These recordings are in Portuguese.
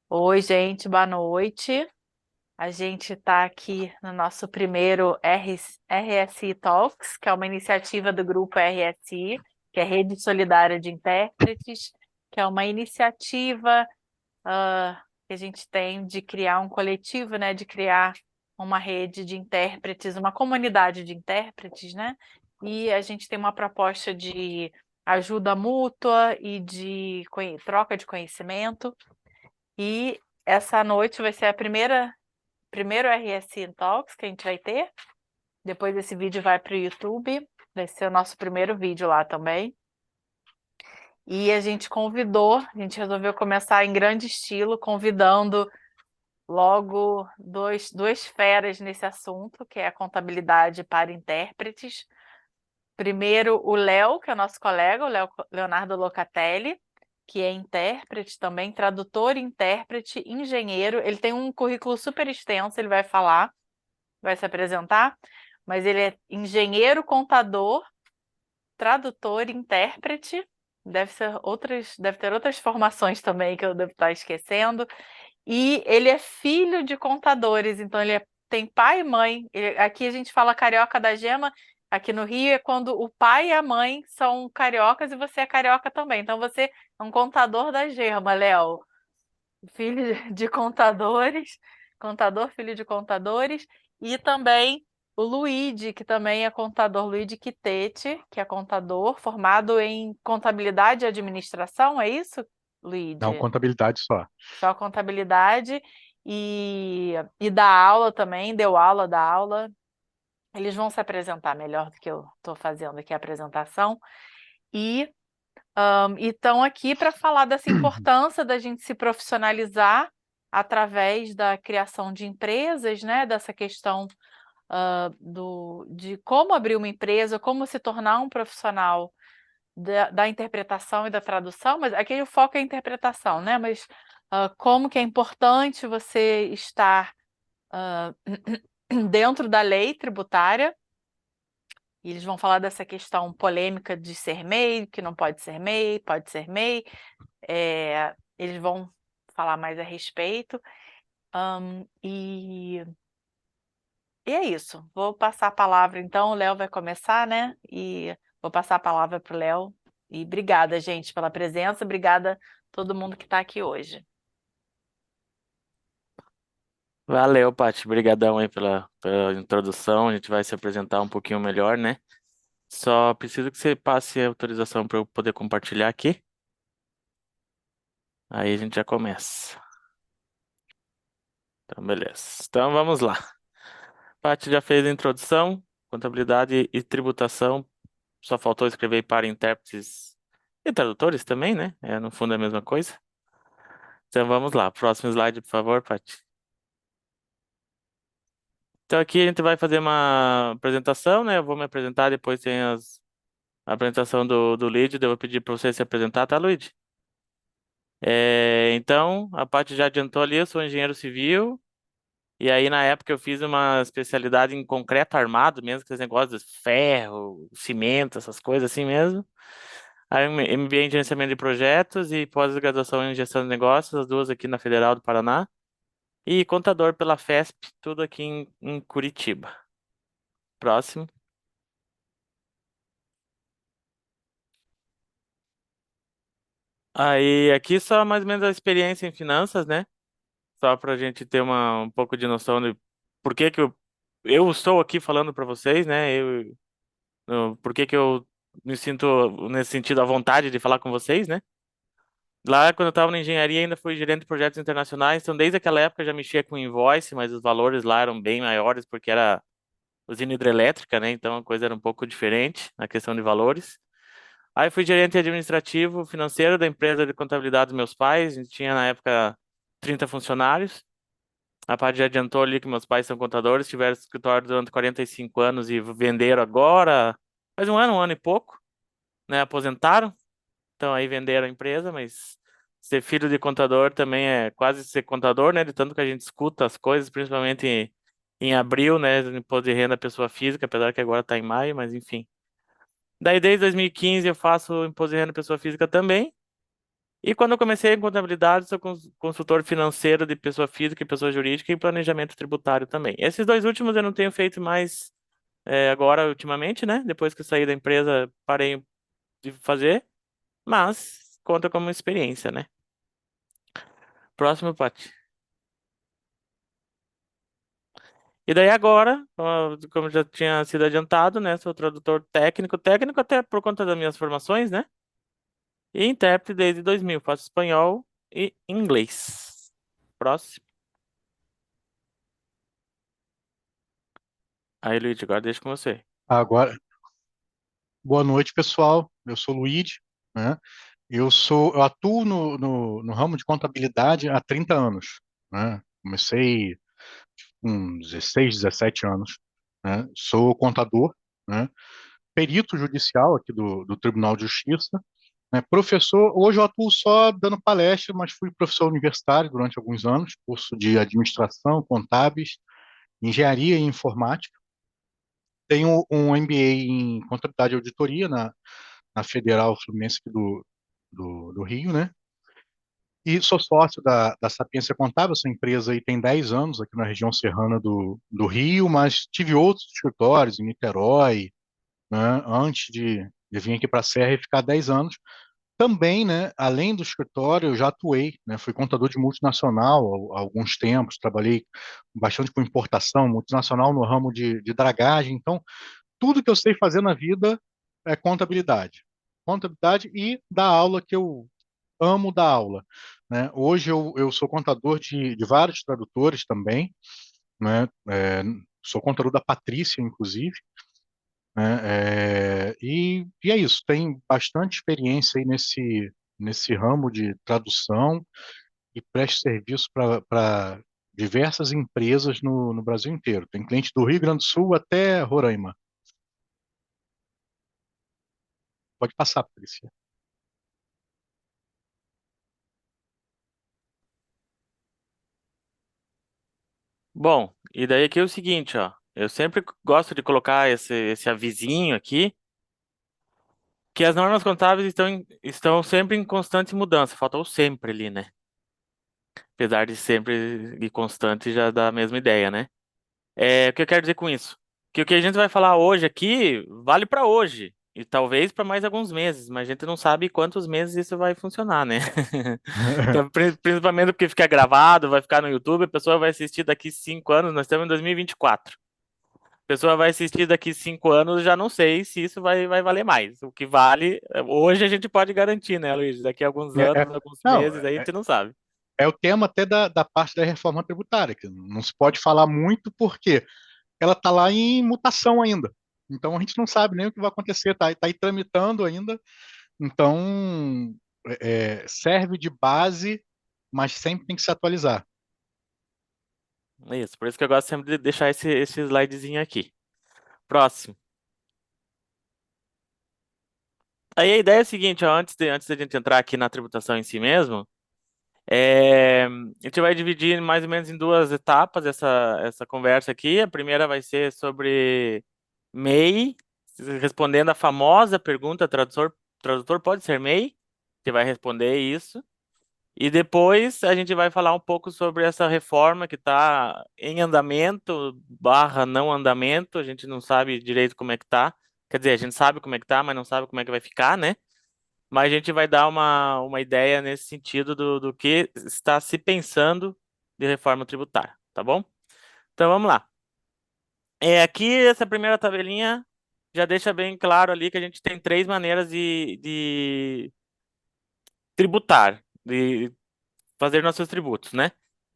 Oi, gente, boa noite. A gente está aqui no nosso primeiro RSI Talks, que é uma iniciativa do grupo RSI, que é Rede Solidária de Intérpretes, que é uma iniciativa que a gente tem de criar um coletivo, né, de criar uma rede de intérpretes, uma comunidade de intérpretes, né? E a gente tem uma proposta de ajuda mútua e de troca de conhecimento. E essa noite vai ser a primeiro RSI Talks que a gente vai ter. Depois esse vídeo vai para o YouTube. Vai ser o nosso primeiro vídeo lá também. E a gente resolveu começar em grande estilo, convidando logo duas feras nesse assunto, que é a contabilidade para intérpretes. Primeiro, o Léo, que é o nosso colega, o Leonardo Locatelli, que é intérprete também, tradutor, intérprete, engenheiro. Ele tem um currículo super extenso, ele vai falar, vai se apresentar, mas ele é engenheiro, contador, tradutor, intérprete. Deve ter outras formações também que eu devo estar esquecendo. E ele é filho de contadores, então tem pai e mãe. Aqui a gente fala carioca da gema, aqui no Rio é quando o pai e a mãe são cariocas e você é carioca também. Então você é um contador da gema, Léo. Filho de contadores, contador, filho de contadores. E também o Luigi, que também é contador, Luigi Quitete, que é contador, formado em contabilidade e administração, é isso, Não, Luigi? contabilidade só. Só contabilidade e dá aula também, deu aula, dá aula. Eles vão se apresentar melhor do que eu estou fazendo aqui a apresentação. E estão aqui para falar dessa importância da gente se profissionalizar através da criação de empresas, né? Dessa questão de como abrir uma empresa, como se tornar um profissional da interpretação e da tradução, mas aqui o foco é a interpretação, né? Mas como que é importante você estar dentro da lei tributária, e eles vão falar dessa questão polêmica de ser MEI, que não pode ser MEI, pode ser MEI, eles vão falar mais a respeito, e é isso. Vou passar a palavra, então, o Léo vai começar, né? E vou passar a palavra para o Léo. E obrigada, gente, pela presença. Obrigada a todo mundo que está aqui hoje. Valeu, Paty. Obrigadão aí pela introdução. A gente vai se apresentar um pouquinho melhor, né? Só preciso que você passe a autorização para eu poder compartilhar aqui. Aí a gente já começa. Então, beleza. Então, vamos lá. Paty já fez a introdução, contabilidade e tributação. Só faltou escrever para intérpretes e tradutores também, né? No fundo é a mesma coisa. Então, vamos lá. Próximo slide, por favor, Paty. Então, aqui a gente vai fazer uma apresentação, né? Eu vou me apresentar, depois tem a apresentação do Luigi, daí eu vou pedir para você se apresentar, tá, Luigi? Então, a parte já adiantou ali, eu sou engenheiro civil, e aí na época eu fiz uma especialidade em concreto armado, mesmo que esse negócio de ferro, cimento, essas coisas assim mesmo. Aí MBA em gerenciamento de projetos e pós-graduação em gestão de negócios, as duas aqui na Federal do Paraná. E contador pela FESP, tudo aqui em Curitiba. Próximo. Aí aqui só mais ou menos a experiência em finanças, né? Só para a gente ter um pouco de noção de por que que eu estou aqui falando para vocês, né? Por que que eu me sinto, nesse sentido, à vontade de falar com vocês, né? Lá, quando eu estava na engenharia, ainda fui gerente de projetos internacionais, então desde aquela época eu já mexia com invoice, mas os valores lá eram bem maiores, porque era usina hidrelétrica, né? Então a coisa era um pouco diferente na questão de valores. Aí fui gerente administrativo financeiro da empresa de contabilidade dos meus pais, a gente tinha na época 30 funcionários. A parte já adiantou ali que meus pais são contadores, tiveram escritório durante 45 anos e venderam agora, faz um ano e pouco, né? Aposentaram, então aí venderam a empresa, mas ser filho de contador também é quase ser contador, né? De tanto que a gente escuta as coisas, principalmente em abril, né? Do imposto de renda pessoa física, apesar que agora está em maio, mas enfim. Daí desde 2015 eu faço imposto de renda pessoa física também. E quando eu comecei em contabilidade, sou consultor financeiro de pessoa física e pessoa jurídica e planejamento tributário também. Esses dois últimos eu não tenho feito mais agora, ultimamente, né? Depois que eu saí da empresa, parei de fazer, mas conta como experiência, né? Próximo, Paty. E daí agora, como já tinha sido adiantado, né? Sou tradutor técnico, técnico até por conta das minhas formações, né? E intérprete desde 2000, faço espanhol e inglês. Próximo. Aí, Luiz, agora deixa com você. Agora, boa noite, pessoal. Eu sou o Luigi, né? Eu atuo no ramo de contabilidade há 30 anos, né? Comecei com 16, 17 anos, né? Sou contador, né? Perito judicial aqui do Tribunal de Justiça, né? Professor, hoje eu atuo só dando palestra, mas fui professor universitário durante alguns anos, curso de administração, contábeis, engenharia e informática. Tenho um MBA em contabilidade e auditoria na Federal Fluminense aqui do Rio, né? E sou sócio da Sapiência Contábil, essa empresa aí tem 10 anos aqui na região serrana do Rio, mas tive outros escritórios em Niterói, né? Antes de vir aqui para a Serra e ficar 10 anos. Também, né, além do escritório, eu já atuei, né? Fui contador de multinacional há alguns tempos, trabalhei bastante com importação multinacional no ramo de dragagem, então tudo que eu sei fazer na vida é contabilidade. Contabilidade e dar aula, que eu amo dar aula, né? Hoje eu sou contador de vários tradutores também, né? Sou contador da Patrícia, inclusive, né? E é isso, tem bastante experiência aí nesse ramo de tradução e presto serviço para diversas empresas no Brasil inteiro. Tem cliente do Rio Grande do Sul até Roraima. Pode passar, Patrícia. Bom, e daí aqui é o seguinte, ó. Eu sempre gosto de colocar esse avisinho aqui, que as normas contábeis estão sempre em constante mudança. Falta o sempre ali, né? Apesar de sempre e constante já dá a mesma ideia, né? O que eu quero dizer com isso? Que o que a gente vai falar hoje aqui vale para hoje. E talvez para mais alguns meses, mas a gente não sabe quantos meses isso vai funcionar, né? Então, principalmente porque fica gravado, vai ficar no YouTube, a pessoa vai assistir daqui 5 anos, nós estamos em 2024. A pessoa vai assistir daqui 5 anos, já não sei se isso vai valer mais. O que vale, hoje a gente pode garantir, né, Luiz? Daqui a alguns É, anos, é- alguns não, meses, aí a gente não sabe. é o tema até da parte da reforma tributária, que não se pode falar muito porque ela está lá em mutação ainda. Então a gente não sabe nem o que vai acontecer, tá aí tramitando ainda. Então serve de base, mas sempre tem que se atualizar. É isso, por isso que eu gosto sempre de deixar esse slidezinho aqui. Próximo. Aí a ideia é a seguinte, ó, antes da gente entrar aqui na tributação em si mesmo, a gente vai dividir mais ou menos em duas etapas essa conversa aqui. A primeira vai ser sobre MEI, respondendo a famosa pergunta, tradutor pode ser MEI? Você vai responder isso. E depois a gente vai falar um pouco sobre essa reforma que está em andamento, barra não andamento, a gente não sabe direito como é que tá. Quer dizer, a gente sabe como é que tá, mas não sabe como é que vai ficar, né? Mas a gente vai dar uma ideia nesse sentido do que está se pensando de reforma tributária, tá bom? Então vamos lá. Aqui essa primeira tabelinha já deixa bem claro ali que a gente tem três maneiras de tributar, de fazer nossos tributos, né?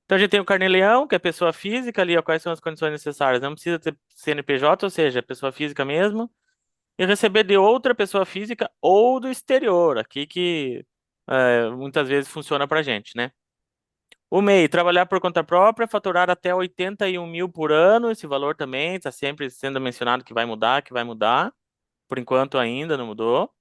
Então a gente tem o carnê-leão, que é pessoa física ali, ó, quais são as condições necessárias? Não precisa ter CNPJ, ou seja, pessoa física mesmo, e receber de outra pessoa física ou do exterior, aqui que muitas vezes funciona pra gente, né? O MEI, trabalhar por conta própria, faturar até 81 mil por ano, esse valor também está sempre sendo mencionado que vai mudar, que vai mudar. Por enquanto ainda não mudou.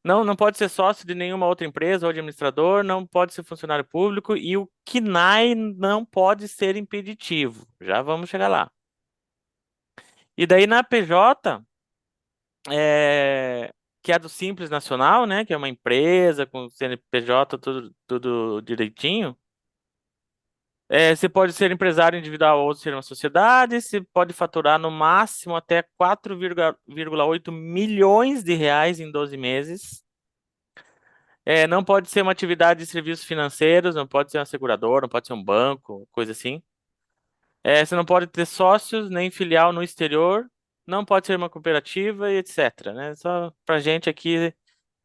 Não pode ser sócio de nenhuma outra empresa ou administrador, não pode ser funcionário público e o CNAE não pode ser impeditivo. Já vamos chegar lá. E daí na PJ, que é do Simples Nacional, né? Que é uma empresa com CNPJ, tudo direitinho. Você pode ser empresário individual ou ser uma sociedade, você pode faturar no máximo até 4,8 milhões de reais em 12 meses. Não pode ser uma atividade de serviços financeiros, não pode ser uma seguradora, não pode ser um banco, coisa assim. Você não pode ter sócios nem filial no exterior, não pode ser uma cooperativa e etc, né? Só pra gente aqui,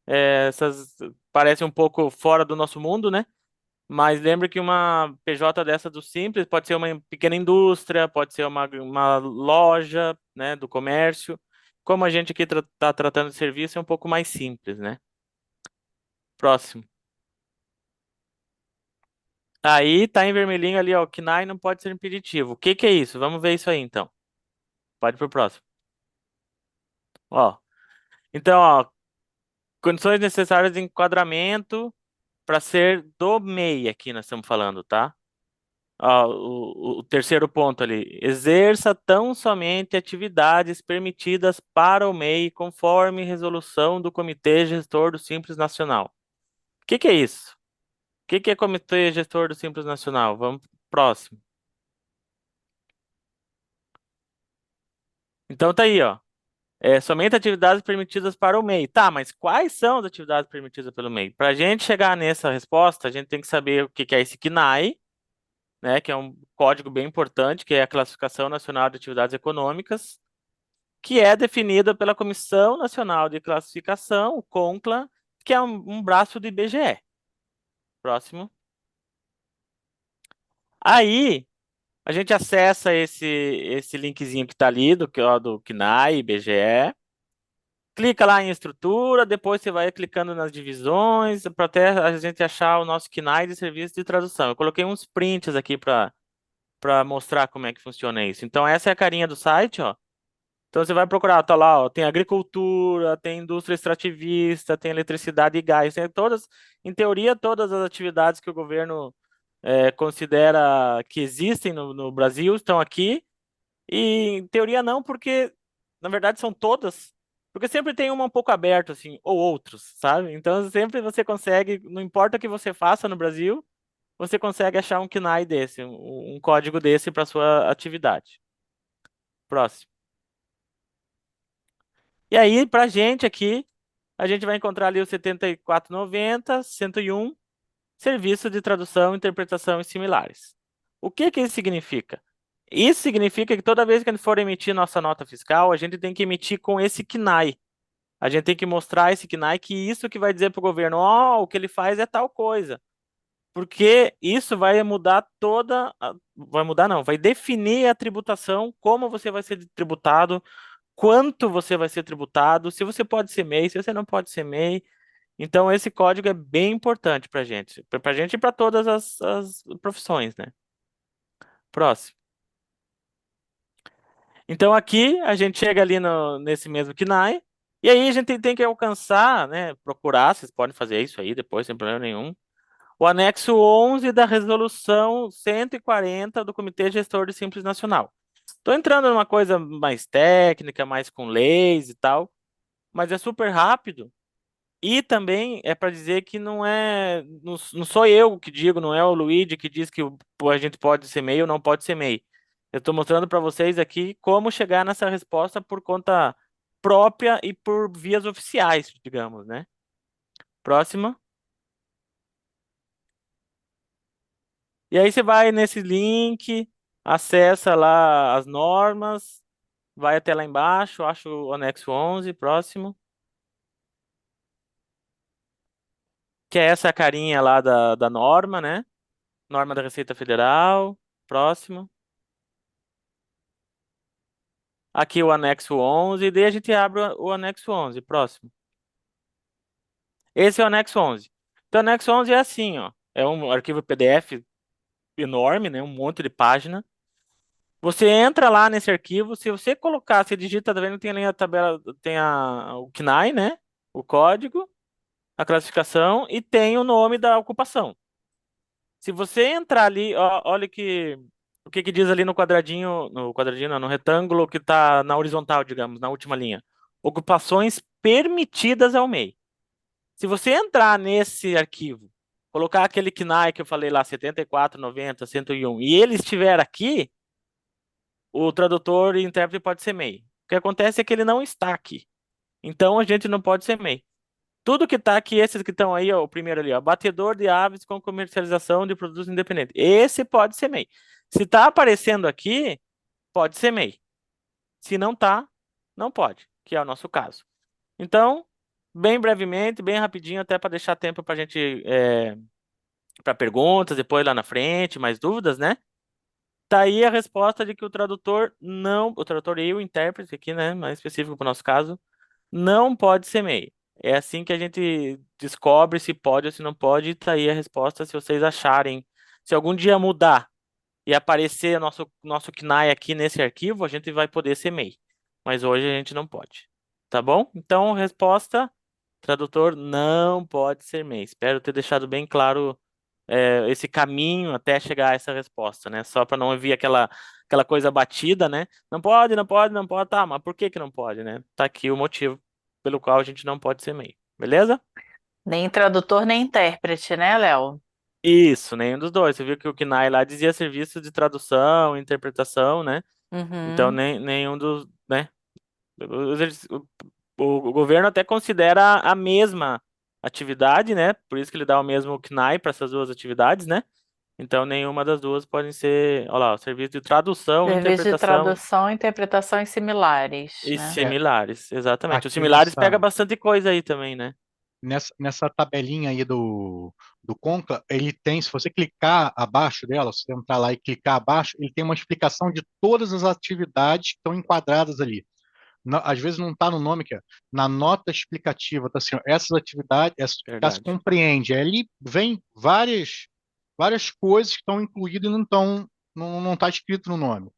essas parecem um pouco fora do nosso mundo, né? Mas lembre que uma PJ dessa do Simples pode ser uma pequena indústria, pode ser uma loja, né, do comércio. Como a gente aqui está tratando de serviço, é um pouco mais simples, né? Próximo. Aí tá em vermelhinho ali, ó, o KNAI não pode ser impeditivo. O que que é isso? Vamos ver isso aí, então. Pode ir pro próximo. Ó, então, ó, condições necessárias de enquadramento para ser do MEI aqui nós estamos falando, tá? Ó, o terceiro ponto ali. Exerça tão somente atividades permitidas para o MEI conforme resolução do Comitê Gestor do Simples Nacional. O que que é isso? O que que é Comitê Gestor do Simples Nacional? Vamos pro próximo. Então tá aí, ó. Somente atividades permitidas para o MEI. Tá, mas quais são as atividades permitidas pelo MEI? Para a gente chegar nessa resposta, a gente tem que saber o que que é esse CNAE, né, que é um código bem importante, que é a Classificação Nacional de Atividades Econômicas, que é definida pela Comissão Nacional de Classificação, o CONCLA, que é um braço do IBGE. Próximo. Aí, a gente acessa esse linkzinho que está ali, do CNAE, IBGE, clica lá em estrutura, depois você vai clicando nas divisões, para até a gente achar o nosso KNAI de serviço de tradução. Eu coloquei uns prints aqui para mostrar como é que funciona isso. Então, essa é a carinha do site, ó. Então você vai procurar, tá lá, ó, tem agricultura, tem indústria extrativista, tem eletricidade e gás, tem todas, em teoria, todas as atividades que o governo considera que existem no Brasil estão aqui, e em teoria não, porque na verdade são todas, porque sempre tem uma um pouco aberto, assim, ou outros, sabe? Então sempre você consegue, não importa o que você faça no Brasil, você consegue achar um KNAI desse, um código desse para sua atividade. Próximo. E aí, pra gente aqui, a gente vai encontrar ali o 7490, 101, serviço de tradução, interpretação e similares. O que que isso significa? Isso significa que toda vez que a gente for emitir nossa nota fiscal, a gente tem que emitir com esse KNAI. A gente tem que mostrar esse KNAI que isso que vai dizer para o governo, ó, o que ele faz é tal coisa. Porque isso vai mudar vai mudar não, vai definir a tributação, como você vai ser tributado, quanto você vai ser tributado, se você pode ser MEI, se você não pode ser MEI. Então, esse código é bem importante para gente e para todas as profissões, né? Próximo. Então, aqui a gente chega ali nesse mesmo KNAI, e aí a gente tem que alcançar, né? Procurar, vocês podem fazer isso aí depois, sem problema nenhum. O anexo 11 da resolução 140 do Comitê Gestor do Simples Nacional. Estou entrando numa coisa mais técnica, mais com leis e tal, mas é super rápido. E também é para dizer que não sou eu que digo, não é o Luigi que diz que a gente pode ser MEI ou não pode ser MEI. Eu estou mostrando para vocês aqui como chegar nessa resposta por conta própria e por vias oficiais, digamos, né? Próxima. E aí você vai nesse link, acessa lá as normas, vai até lá embaixo, acho o anexo 11, próximo. Que é essa carinha lá da norma, né? Norma da Receita Federal. Próximo. Aqui o anexo 11, e daí a gente abre o anexo 11. Próximo. Esse é o anexo 11. Então, o anexo 11 é assim, ó. É um arquivo PDF enorme, né? Um monte de página. Você entra lá nesse arquivo, se você colocar, você digita, tá vendo? Tem ali a tabela, tem o KNAI, né? O código, a classificação e tem o nome da ocupação. Se você entrar ali, ó, olha o que que diz ali no quadradinho, não, no retângulo que está na horizontal, digamos, na última linha. Ocupações permitidas ao MEI. Se você entrar nesse arquivo, colocar aquele KNAI que eu falei lá, 74, 90, 101, e ele estiver aqui, o tradutor e intérprete pode ser MEI. O que acontece é que ele não está aqui. Então, a gente não pode ser MEI. Tudo que está aqui, esses que estão aí, ó, o primeiro ali, ó, batedor de aves com comercialização de produtos independentes. Esse pode ser MEI. Se está aparecendo aqui, pode ser MEI. Se não está, não pode, que é o nosso caso. Então, bem brevemente, bem rapidinho, até para deixar tempo para a gente, para perguntas, depois lá na frente, mais dúvidas, né? Tá aí a resposta de que o tradutor não, o tradutor e o intérprete aqui, né, mais específico para o nosso caso, não pode ser MEI. É assim que a gente descobre se pode ou se não pode, e tá aí a resposta se vocês acharem. Se algum dia mudar e aparecer nosso KNAI aqui nesse arquivo, a gente vai poder ser MEI. Mas hoje a gente não pode. Tá bom? Então, resposta, tradutor não pode ser MEI. Espero ter deixado bem claro esse caminho até chegar a essa resposta, né? Só para não vir aquela coisa batida, né? Não pode, não pode, não pode. Tá, mas por que que não pode, né? Tá aqui o motivo pelo qual a gente não pode ser MEI. Beleza? Nem tradutor, nem intérprete, né, Léo? Isso, nenhum dos dois. Você viu que o KNAI lá dizia serviço de tradução, interpretação, né? Então, Uhum. nenhum dos, né? O, o governo até considera a mesma atividade, né? Por isso que ele dá o mesmo KNAI para essas duas atividades, né? Então, nenhuma das duas podem ser, olha lá, o serviço de tradução, Serviço de interpretação tradução, interpretações similares, e né? É, similares, exatamente. Os aqui similares pega bastante coisa aí também, né? nessa tabelinha aí do Concla, ele tem, se você clicar abaixo dela, se você entrar lá e clicar abaixo, ele tem uma explicação de todas as atividades que estão enquadradas ali. Às vezes não está no nome, que é na nota explicativa, tá assim, ó, essas atividades, já se Verdade. compreende. Aí ali vem várias coisas que estão incluídas e não está escrito no nome.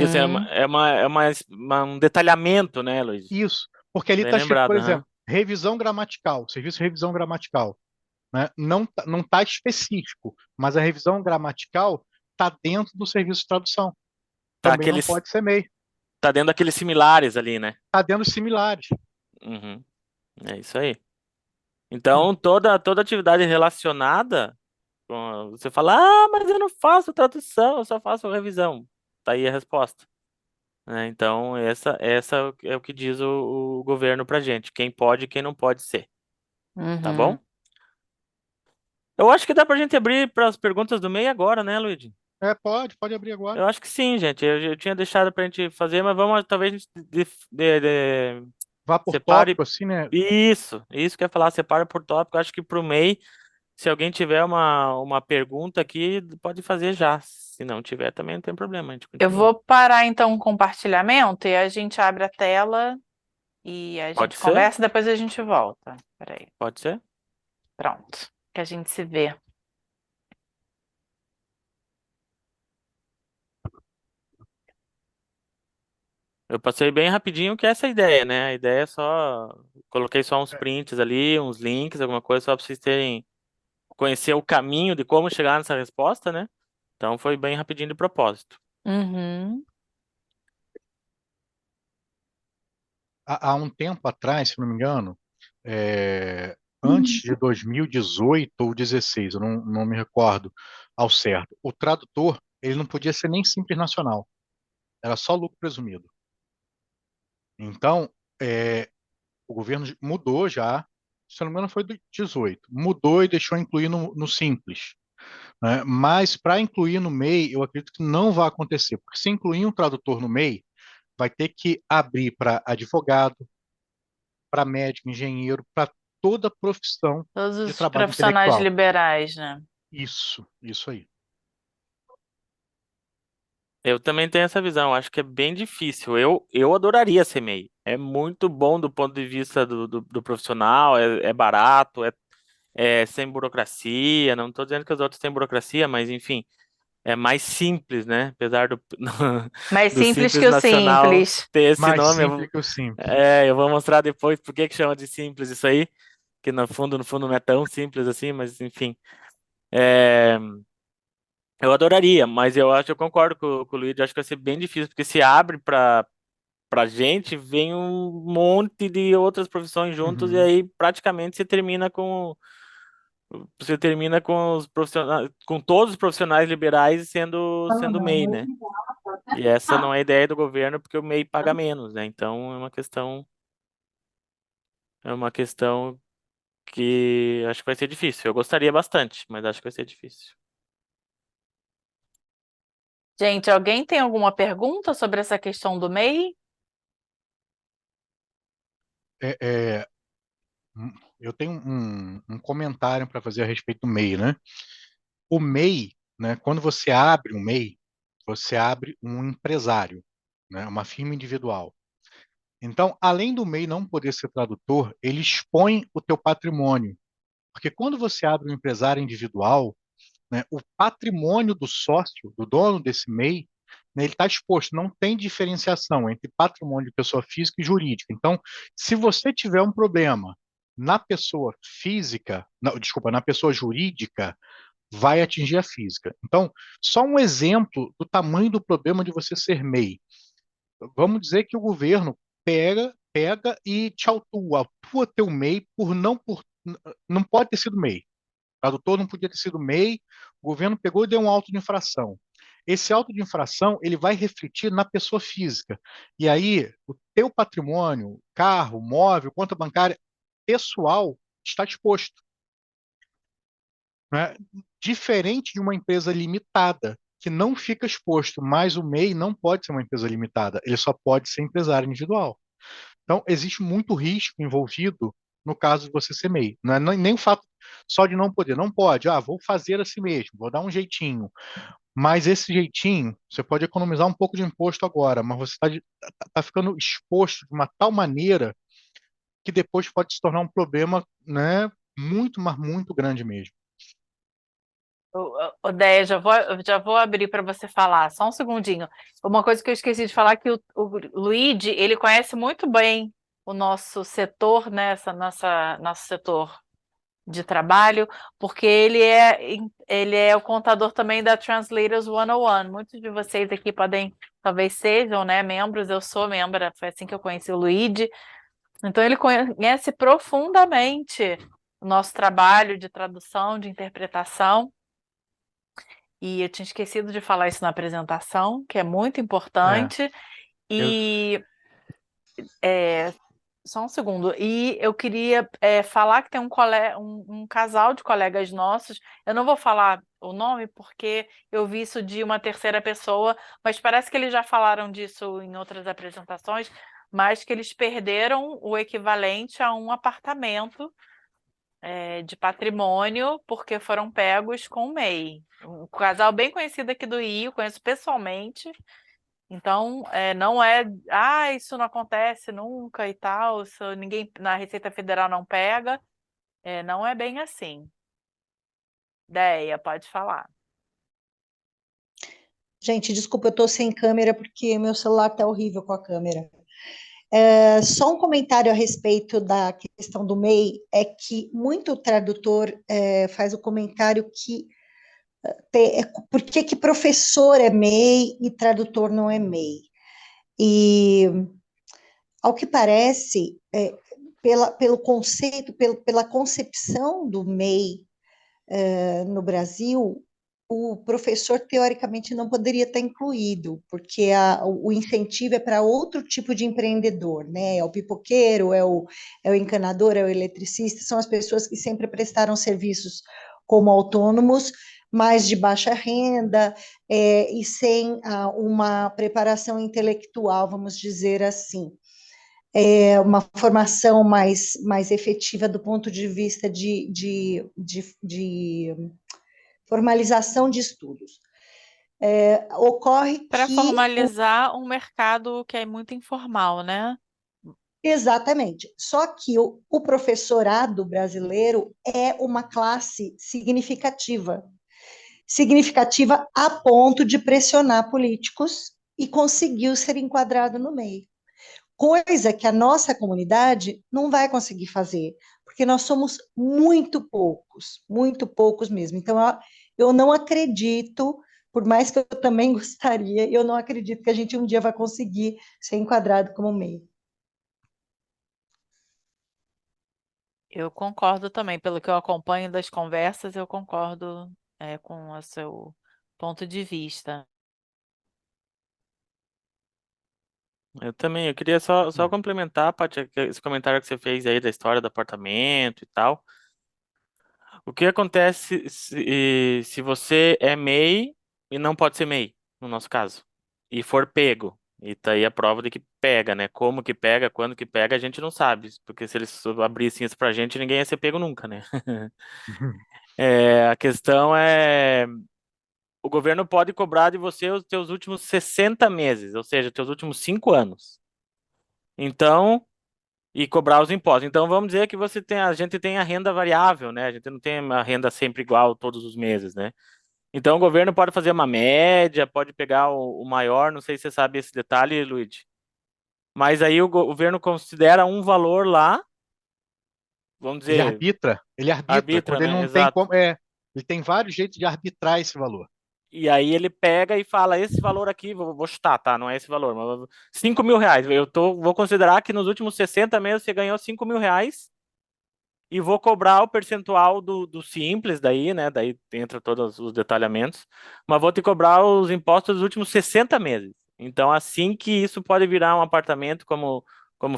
Isso Uhum. um detalhamento, né, Luiz? Isso, porque ali Bem está escrito, por lembrado, aham. exemplo, revisão gramatical, serviço de revisão gramatical, né? Não tá específico, mas a revisão gramatical está dentro do serviço de tradução. Tá Também não aqueles, pode ser MEI. tá dentro daqueles similares ali, né? Está dentro dos similares. Uhum. É isso aí. Então, toda atividade relacionada, você fala, ah, mas eu não faço tradução, eu só faço revisão. Tá aí a resposta. Né? Então, essa é o que diz o governo pra gente, quem pode e quem não pode ser, tá bom? Uhum. Eu acho que dá pra gente abrir para as perguntas do meio agora, né, Luigi? Pode abrir agora. Eu acho que sim, gente. Eu tinha deixado pra gente fazer, mas vamos, talvez a gente Vá por separe tópico, assim, né? isso que eu ia falar, separa por tópico. Acho que pro MEI, se alguém tiver uma pergunta aqui, pode fazer já. Se não tiver, também não tem problema, a gente Eu continua. vou parar então o compartilhamento e a gente abre a tela e a Pode gente ser? conversa e depois a gente volta. Peraí, Pode ser? pronto. Que a gente se vê. Eu passei bem rapidinho que é essa ideia, né? A ideia é só. Coloquei só uns prints ali, uns links, alguma coisa, só pra vocês terem. Conhecer o caminho de como chegar nessa resposta, né? Então foi bem rapidinho de propósito. Uhum. Há um tempo atrás, se não me engano, antes de 2018 ou 16, eu não me recordo ao certo, o tradutor ele não podia ser nem simples nacional, era só lucro presumido. Então, o governo mudou já, se não me engano foi do 18, mudou e deixou incluir no simples, né? Mas para incluir no MEI, eu acredito que não vai acontecer, porque se incluir um tradutor no MEI, vai ter que abrir para advogado, para médico, engenheiro, para toda profissão Todos de os trabalho profissionais intelectual. liberais, né? Isso aí. Eu também tenho essa visão, acho que é bem difícil. Eu adoraria ser MEI. É muito bom do ponto de vista do profissional, é barato, é sem burocracia. Não estou dizendo que os outros têm burocracia, mas enfim, é mais simples, né? Apesar do, Mais do simples Simples que o Nacional simples. ter esse Mais nome. simples que o simples. Eu vou mostrar depois por que que chama de simples isso aí, que no fundo não é tão simples assim, mas enfim. É, eu adoraria, mas eu concordo com o Luiz, eu acho que vai ser bem difícil, porque se abre para pra gente vem um monte de outras profissões juntos e Uhum. aí praticamente você termina com os profissionais, com todos os profissionais liberais sendo MEI, né? E essa não é a ideia do governo porque o MEI paga menos, né? Então é uma questão que acho que vai ser difícil. Eu gostaria bastante, mas acho que vai ser difícil. Gente, alguém tem alguma pergunta sobre essa questão do MEI? É, é, eu tenho um comentário para fazer a respeito do MEI, né? O MEI, né, quando você abre um MEI, você abre um empresário, né, uma firma individual. Então, além do MEI não poder ser tradutor, ele expõe o teu patrimônio. Porque quando você abre um empresário individual, né, o patrimônio do sócio, do dono desse MEI, né, ele está exposto, não tem diferenciação entre patrimônio de pessoa física e jurídica. Então, se você tiver um problema na pessoa física, não, desculpa, na pessoa jurídica, vai atingir a física. Então, só um exemplo do tamanho do problema de você ser MEI. Vamos dizer que o governo pega e te autua teu MEI não pode ter sido MEI. O tradutor não podia ter sido MEI, o governo pegou e deu um auto de infração. Esse auto de infração, ele vai refletir na pessoa física. E aí, o teu patrimônio, carro, móvel, conta bancária, pessoal, está exposto, né? Diferente de uma empresa limitada, que não fica exposto, mas o MEI não pode ser uma empresa limitada, ele só pode ser empresário individual. Então, existe muito risco envolvido no caso de você ser MEI. Não é nem o fato só de não poder, não pode, vou fazer assim mesmo, vou dar um jeitinho. Mas esse jeitinho, você pode economizar um pouco de imposto agora, mas você está ficando exposto de uma tal maneira que depois pode se tornar um problema, né, muito, mas muito grande mesmo. Odeia, já vou abrir para você falar, só um segundinho. Uma coisa que eu esqueci de falar é que o Luigi, ele conhece muito bem o nosso setor, né, nosso setor de trabalho, porque ele é o contador também da Translators 101. Muitos de vocês aqui talvez sejam, né, membros, eu sou membro, foi assim que eu conheci o Luigi. Então ele conhece profundamente o nosso trabalho de tradução, de interpretação. E eu tinha esquecido de falar isso na apresentação, que é muito É, importante. eu, E só um segundo. E eu queria falar que tem um casal de colegas nossos. Eu não vou falar o nome porque eu vi isso de uma terceira pessoa, mas parece que eles já falaram disso em outras apresentações, mas que eles perderam o equivalente a um apartamento de patrimônio porque foram pegos com o MEI. Um casal bem conhecido aqui do Rio, conheço pessoalmente. Então, não é, isso não acontece nunca e tal, isso ninguém na Receita Federal não pega. Não é bem assim. Deia, pode falar. Gente, desculpa, eu estou sem câmera porque meu celular está horrível com a câmera. Só um comentário a respeito da questão do MEI é que muito tradutor faz o comentário que por que professor é MEI e tradutor não é MEI? E ao que parece, pelo conceito, pela concepção do MEI no Brasil, o professor, teoricamente, não poderia estar incluído, porque o incentivo é para outro tipo de empreendedor, né? É o pipoqueiro, é o encanador, é o eletricista, são as pessoas que sempre prestaram serviços como autônomos, mas de baixa renda, e sem uma preparação intelectual, vamos dizer assim. Uma formação mais efetiva do ponto de vista de formalização de estudos. Ocorre Para que, formalizar um mercado que é muito informal, né? exatamente, só que o professorado brasileiro é uma classe significativa a ponto de pressionar políticos e conseguiu ser enquadrado no meio. Coisa que a nossa comunidade não vai conseguir fazer, porque nós somos muito poucos mesmo. Então, eu não acredito por mais que eu também gostaria, eu não acredito que a gente um dia vai conseguir ser enquadrado como MEI. Eu concordo também, pelo que eu acompanho das conversas, eu concordo com o seu ponto de vista. Eu também, eu queria só complementar, Paty, esse comentário que você fez aí da história do apartamento e tal. O que acontece se você é MEI e não pode ser MEI, no nosso caso, e for pego? E tá aí a prova de que pega, né? Como que pega, quando que pega, a gente não sabe. Porque se eles abrissem isso pra gente, ninguém ia ser pego nunca, né? A questão é, o governo pode cobrar de você os teus últimos 60 meses, ou seja, os teus últimos 5 anos. Então, e cobrar os impostos. Então, vamos dizer que a gente tem a renda variável, né? A gente não tem a renda sempre igual todos os meses, né? Então, o governo pode fazer uma média, pode pegar o maior, não sei se você sabe esse detalhe, Luiz. Mas aí o governo considera um valor lá, vamos dizer, Ele arbitra, arbitra, quando ele né? não tem Exato. como, ele tem vários jeitos de arbitrar esse valor. E aí ele pega e fala, esse valor aqui, vou chutar, tá? Não é esse valor, mas R$ 5.000. Vou considerar que nos últimos 60 meses você ganhou R$ 5.000 e vou cobrar o percentual do simples daí, né? Daí entra todos os detalhamentos, mas vou te cobrar os impostos dos últimos 60 meses. Então, assim que isso pode virar um apartamento, como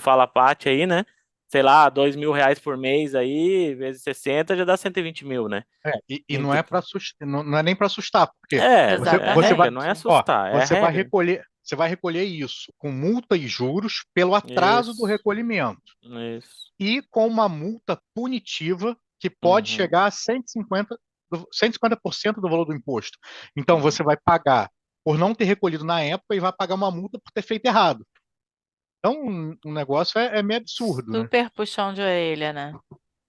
fala a Paty aí, né? Sei lá, R$ 2.000 por mês aí, vezes 60 já dá 120 mil, né? E não Então, é para assustar, não é nem para assustar, porque é você vai, regra, não é ó, assustar, é a você vai regra. recolher, você vai recolher isso com multa e juros pelo atraso do Isso, recolhimento isso. e com uma multa punitiva que pode Uhum, chegar a 150% do valor do imposto. Então você uhum. vai pagar por não ter recolhido na época e vai pagar uma multa por ter feito errado. Então, o negócio é meio absurdo, né? Super puxão de orelha, né?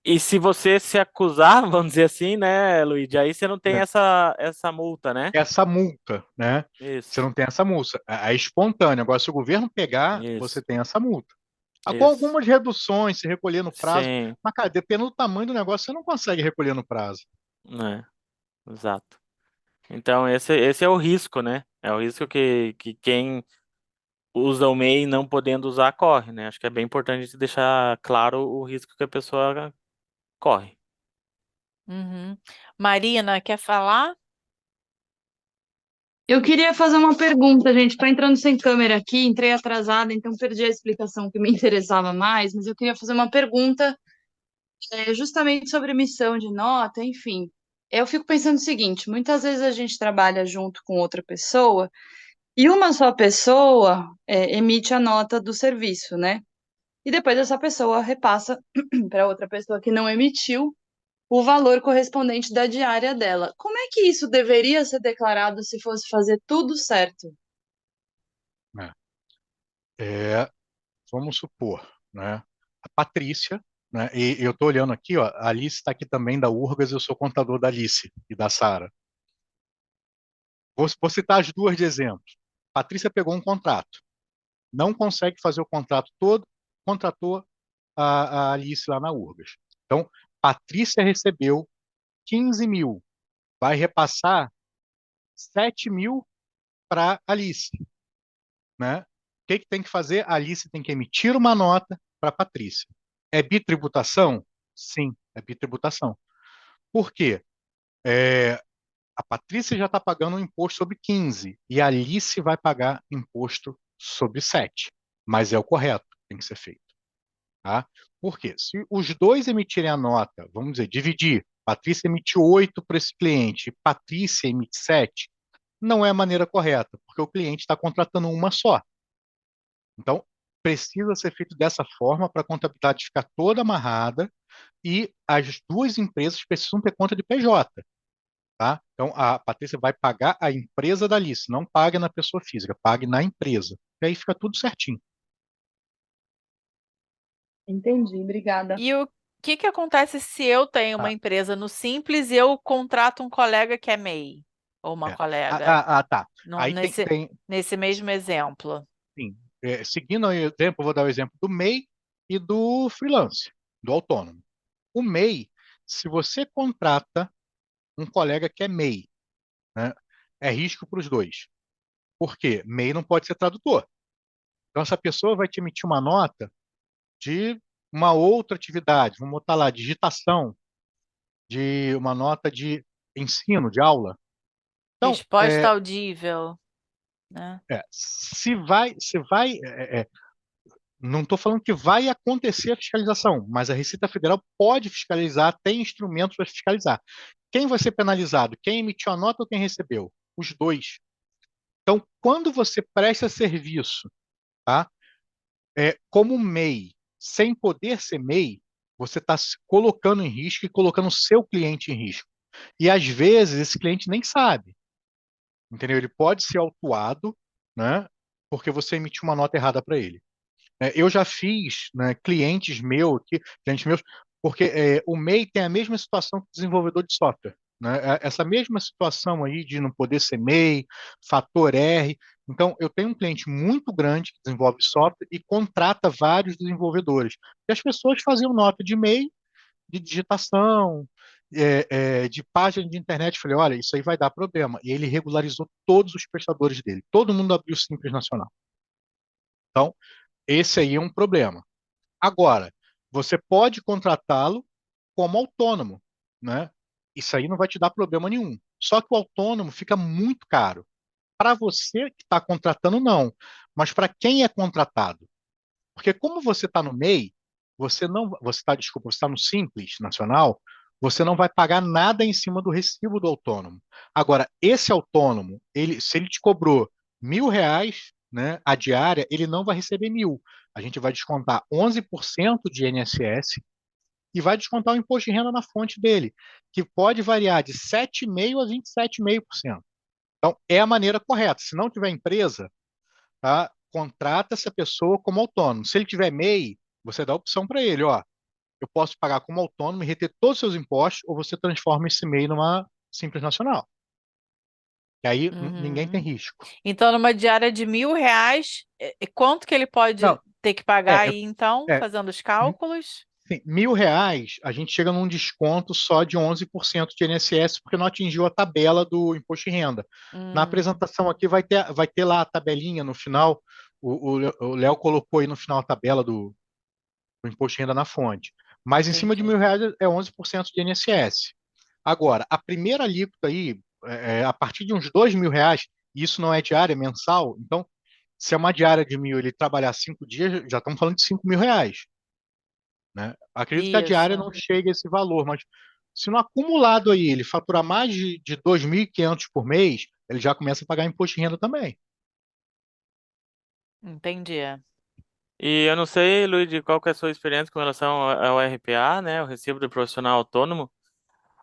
E se você se acusar, vamos dizer assim, né, Luigi, aí você não tem É. essa multa, né? Essa multa, né? Você Isso, não tem essa multa. É espontâneo. Agora, se o governo pegar, você isso, tem essa multa. Com isso. algumas reduções, se recolher no prazo. Sim, Mas, cara, dependendo do tamanho do negócio, você não consegue recolher no prazo. né? Exato. Então, esse é o risco, né? É o risco que quem usa o MEI não podendo usar corre, né? Acho que é bem importante a gente deixar claro o risco que a pessoa corre. Uhum. Marina, quer falar? Eu queria fazer uma pergunta, gente. Estou entrando sem câmera aqui, entrei atrasada, então perdi a explicação que me interessava mais, mas eu queria fazer uma pergunta justamente sobre emissão de nota, enfim. Eu fico pensando o seguinte: muitas vezes a gente trabalha junto com outra pessoa e uma só pessoa emite a nota do serviço, né? E depois essa pessoa repassa para outra pessoa que não emitiu o valor correspondente da diária dela. Como é que isso deveria ser declarado se fosse fazer tudo certo? Né? É, vamos supor, né? A Patrícia, né? E eu estou olhando aqui, ó, a Alice está aqui também da Urgas, eu sou contador da Alice e da Sara. Vou citar as duas de exemplo. Patrícia pegou um contrato, não consegue fazer o contrato todo, contratou a Alice lá na Urgas. Então, Patrícia recebeu 15 mil, vai repassar 7 mil para Alice, né? O que tem que fazer? A Alice tem que emitir uma nota para Patrícia. É bitributação? Sim, é bitributação. Por quê? A Patrícia já está pagando um imposto sobre 15 e a Alice vai pagar imposto sobre 7. Mas é o correto, tem que ser feito. Tá? Por quê? Se os dois emitirem a nota, vamos dizer, dividir, Patrícia emite 8 para esse cliente e Patrícia emite 7, não é a maneira correta, porque o cliente está contratando uma só. Então, precisa ser feito dessa forma para a contabilidade ficar toda amarrada e as duas empresas precisam ter conta de PJ. Tá? Então, a Patrícia vai pagar a empresa da Alice, não pague na pessoa física, pague na empresa. E aí fica tudo certinho. Entendi, obrigada. E o que acontece se eu tenho uma Ah, empresa no Simples e eu contrato um colega que é MEI? Ou uma é. colega? Tá. No- Aí nesse, tem nesse mesmo exemplo. sim, seguindo o exemplo, vou dar o exemplo do MEI e do freelance, do autônomo. O MEI, se você contrata um colega que é MEI, né, é risco para os dois. Por quê? MEI não pode ser tradutor. Então, essa pessoa vai te emitir uma nota de uma outra atividade, vamos botar lá, digitação, de uma nota de ensino, de aula. Então, Resposta audível, né? não estou falando que vai acontecer a fiscalização, mas a Receita Federal pode fiscalizar, tem instrumentos para fiscalizar. Quem vai ser penalizado? Quem emitiu a nota ou quem recebeu? Os dois. Então, quando você presta serviço, tá? Como MEI, sem poder ser MEI, você está se colocando em risco e colocando o seu cliente em risco. E às vezes esse cliente nem sabe, entendeu? Ele pode ser autuado, né? Porque você emitiu uma nota errada para ele. Eu já fiz, né, clientes meus, porque o MEI tem a mesma situação que o desenvolvedor de software, né? Essa mesma situação aí de não poder ser MEI, fator R. Então, eu tenho um cliente muito grande que desenvolve software e contrata vários desenvolvedores. E as pessoas faziam nota de MEI, de digitação, de página de internet. Eu falei, olha, isso aí vai dar problema. E ele regularizou todos os prestadores dele. Todo mundo abriu o Simples Nacional. Então, esse aí é um problema. Agora, você pode contratá-lo como autônomo, né? Isso aí não vai te dar problema nenhum. Só que o autônomo fica muito caro. Para você que está contratando, não. Mas para quem é contratado? Porque como você está no MEI, desculpa, você está no Simples Nacional, você não vai pagar nada em cima do recibo do autônomo. Agora, esse autônomo, se ele te cobrou R$ 1.000, né, a diária, ele não vai receber 1.000. A gente vai descontar 11% de INSS e vai descontar o imposto de renda na fonte dele, que pode variar de 7,5% a 27,5%. Então, é a maneira correta. Se não tiver empresa, tá? Contrata essa pessoa como autônomo. Se ele tiver MEI, você dá a opção para ele, ó, eu posso pagar como autônomo e reter todos os seus impostos, ou você transforma esse MEI numa Simples Nacional. E aí ninguém tem Uhum. risco. Então, numa diária de R$ 1.000, quanto que ele pode Não, ter que pagar é, aí, então, é, fazendo os cálculos? assim, R$ 1.000, a gente chega num desconto só de 11% de INSS, porque não atingiu a tabela do imposto de renda. Na apresentação aqui vai ter lá a tabelinha no final, o Léo colocou aí no final a tabela do imposto de renda na fonte. Mas em cima de Entendi. R$ 1.000 é 11% de INSS. Agora, a primeira alíquota aí, a partir de uns R$ 2.000, e isso não é diária, é mensal, então, se é uma diária de 1.000, ele trabalhar 5 dias, já estamos falando de R$ 5.000, né? Acredito que a diária Isso, não chegue a esse valor, mas se no acumulado aí ele faturar mais de 2.500 por mês, ele já começa a pagar imposto de renda também. entendi. E eu não sei, Luiz, qual que é a sua experiência com relação ao RPA, né, o Recibo do Profissional Autônomo,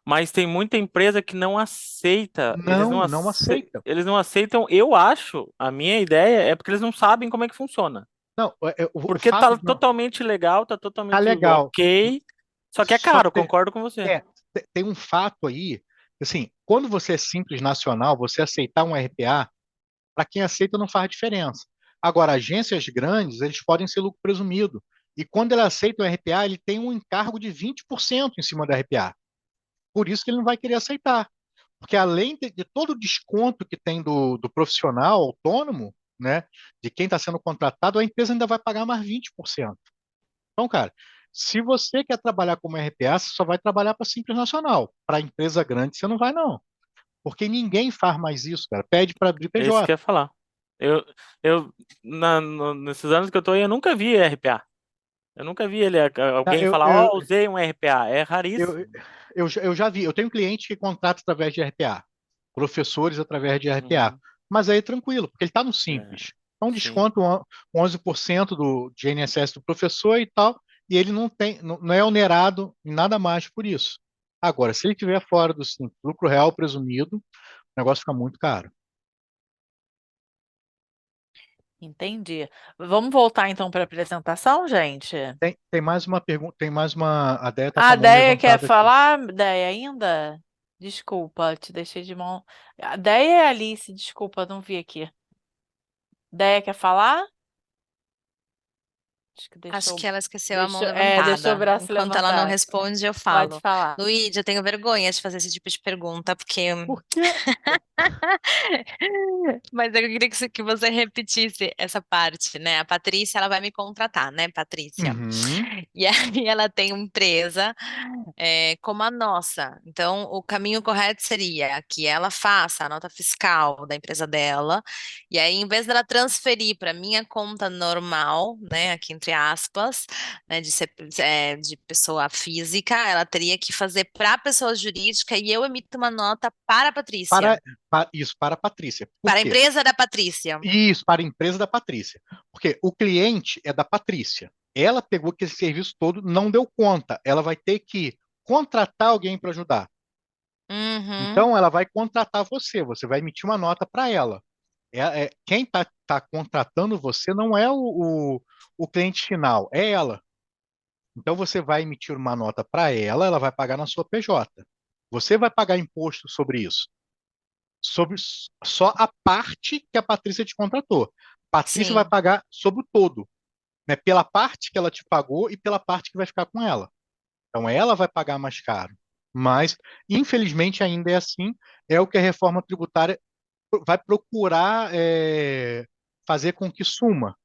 mas tem muita empresa que não aceita, Não aceita. eles não aceitam, eu acho, a minha ideia é porque eles não sabem como é que funciona. Não, o Porque fato tá de não. totalmente legal, tá Tá totalmente legal. ok, só que é Só caro, que concordo com você. tem um fato aí, assim, quando você é Simples Nacional, você aceitar um RPA, para quem aceita não faz diferença. Agora, agências grandes, eles podem ser lucro presumido. E quando ele aceita o RPA, ele tem um encargo de 20% em cima do RPA. Por isso que ele não vai querer aceitar. Porque além de todo o desconto que tem do profissional autônomo, né, de quem está sendo contratado, a empresa ainda vai pagar mais 20%. Então, cara, se você quer trabalhar como RPA, você só vai trabalhar para Simples Nacional. Para empresa grande, você não vai, não. Porque ninguém faz mais isso, cara. Pede para abrir Esse que PJ. eu ia falar. Eu, nesses anos que eu tô aí, eu nunca vi RPA. Eu nunca vi Tá? alguém falar, ó, usei um RPA. É Eu, raríssimo. eu já vi. Eu tenho cliente que contrata através de RPA. Professores através de RPA. Uhum. Mas aí tranquilo, porque ele está no É, Simples. Então, sim. desconto 11% de INSS do professor e tal, e ele não é onerado em nada mais por isso. Agora, se ele estiver fora do Simples, lucro real presumido, o negócio fica muito caro. Entendi. Vamos voltar então para a apresentação, gente? Tem mais uma pergunta, a Déia está com A a mão Déia quer levantada aqui. falar, Déia, ainda? Desculpa, te deixei de mão. A Déia é a Alice, desculpa, não vi aqui. Déia quer falar? Acho que Acho que ela esqueceu a mão deixou o levantada. braço Enquanto ela não levantado. responde, eu Pode falo. falar. Luíde, eu tenho vergonha de fazer esse tipo de pergunta, porque Por quê? Mas eu queria que você repetisse essa parte, né? A Patrícia, ela vai me contratar, né, Patrícia? Uhum. E aí ela tem uma empresa como a nossa. Então, o caminho correto seria que ela faça a nota fiscal da empresa dela, e aí, em vez dela transferir para minha conta normal, né, aqui entre aspas, né, de pessoa física, ela teria que fazer para a pessoa jurídica e eu emito uma nota para a Patrícia, Isso, para a Patrícia. Por para a quê? empresa da Patrícia. Isso, para a empresa da Patrícia. Porque o cliente é da Patrícia. Ela pegou aquele serviço todo, não deu conta. Ela vai ter que contratar alguém para ajudar. Uhum, Então, ela vai contratar você. Você vai emitir uma nota para ela. Quem está contratando você não é o cliente final, é ela. Então, você vai emitir uma nota para ela, ela vai pagar na sua PJ. Você vai pagar imposto sobre isso. Sobre só a parte que a Patrícia te contratou. Patrícia vai sim. pagar sobre o todo, né? Pela parte que ela te pagou e pela parte que vai ficar com ela. Então ela vai pagar mais caro. Mas, infelizmente, ainda é assim, é o que a reforma tributária vai procurar fazer com que suma,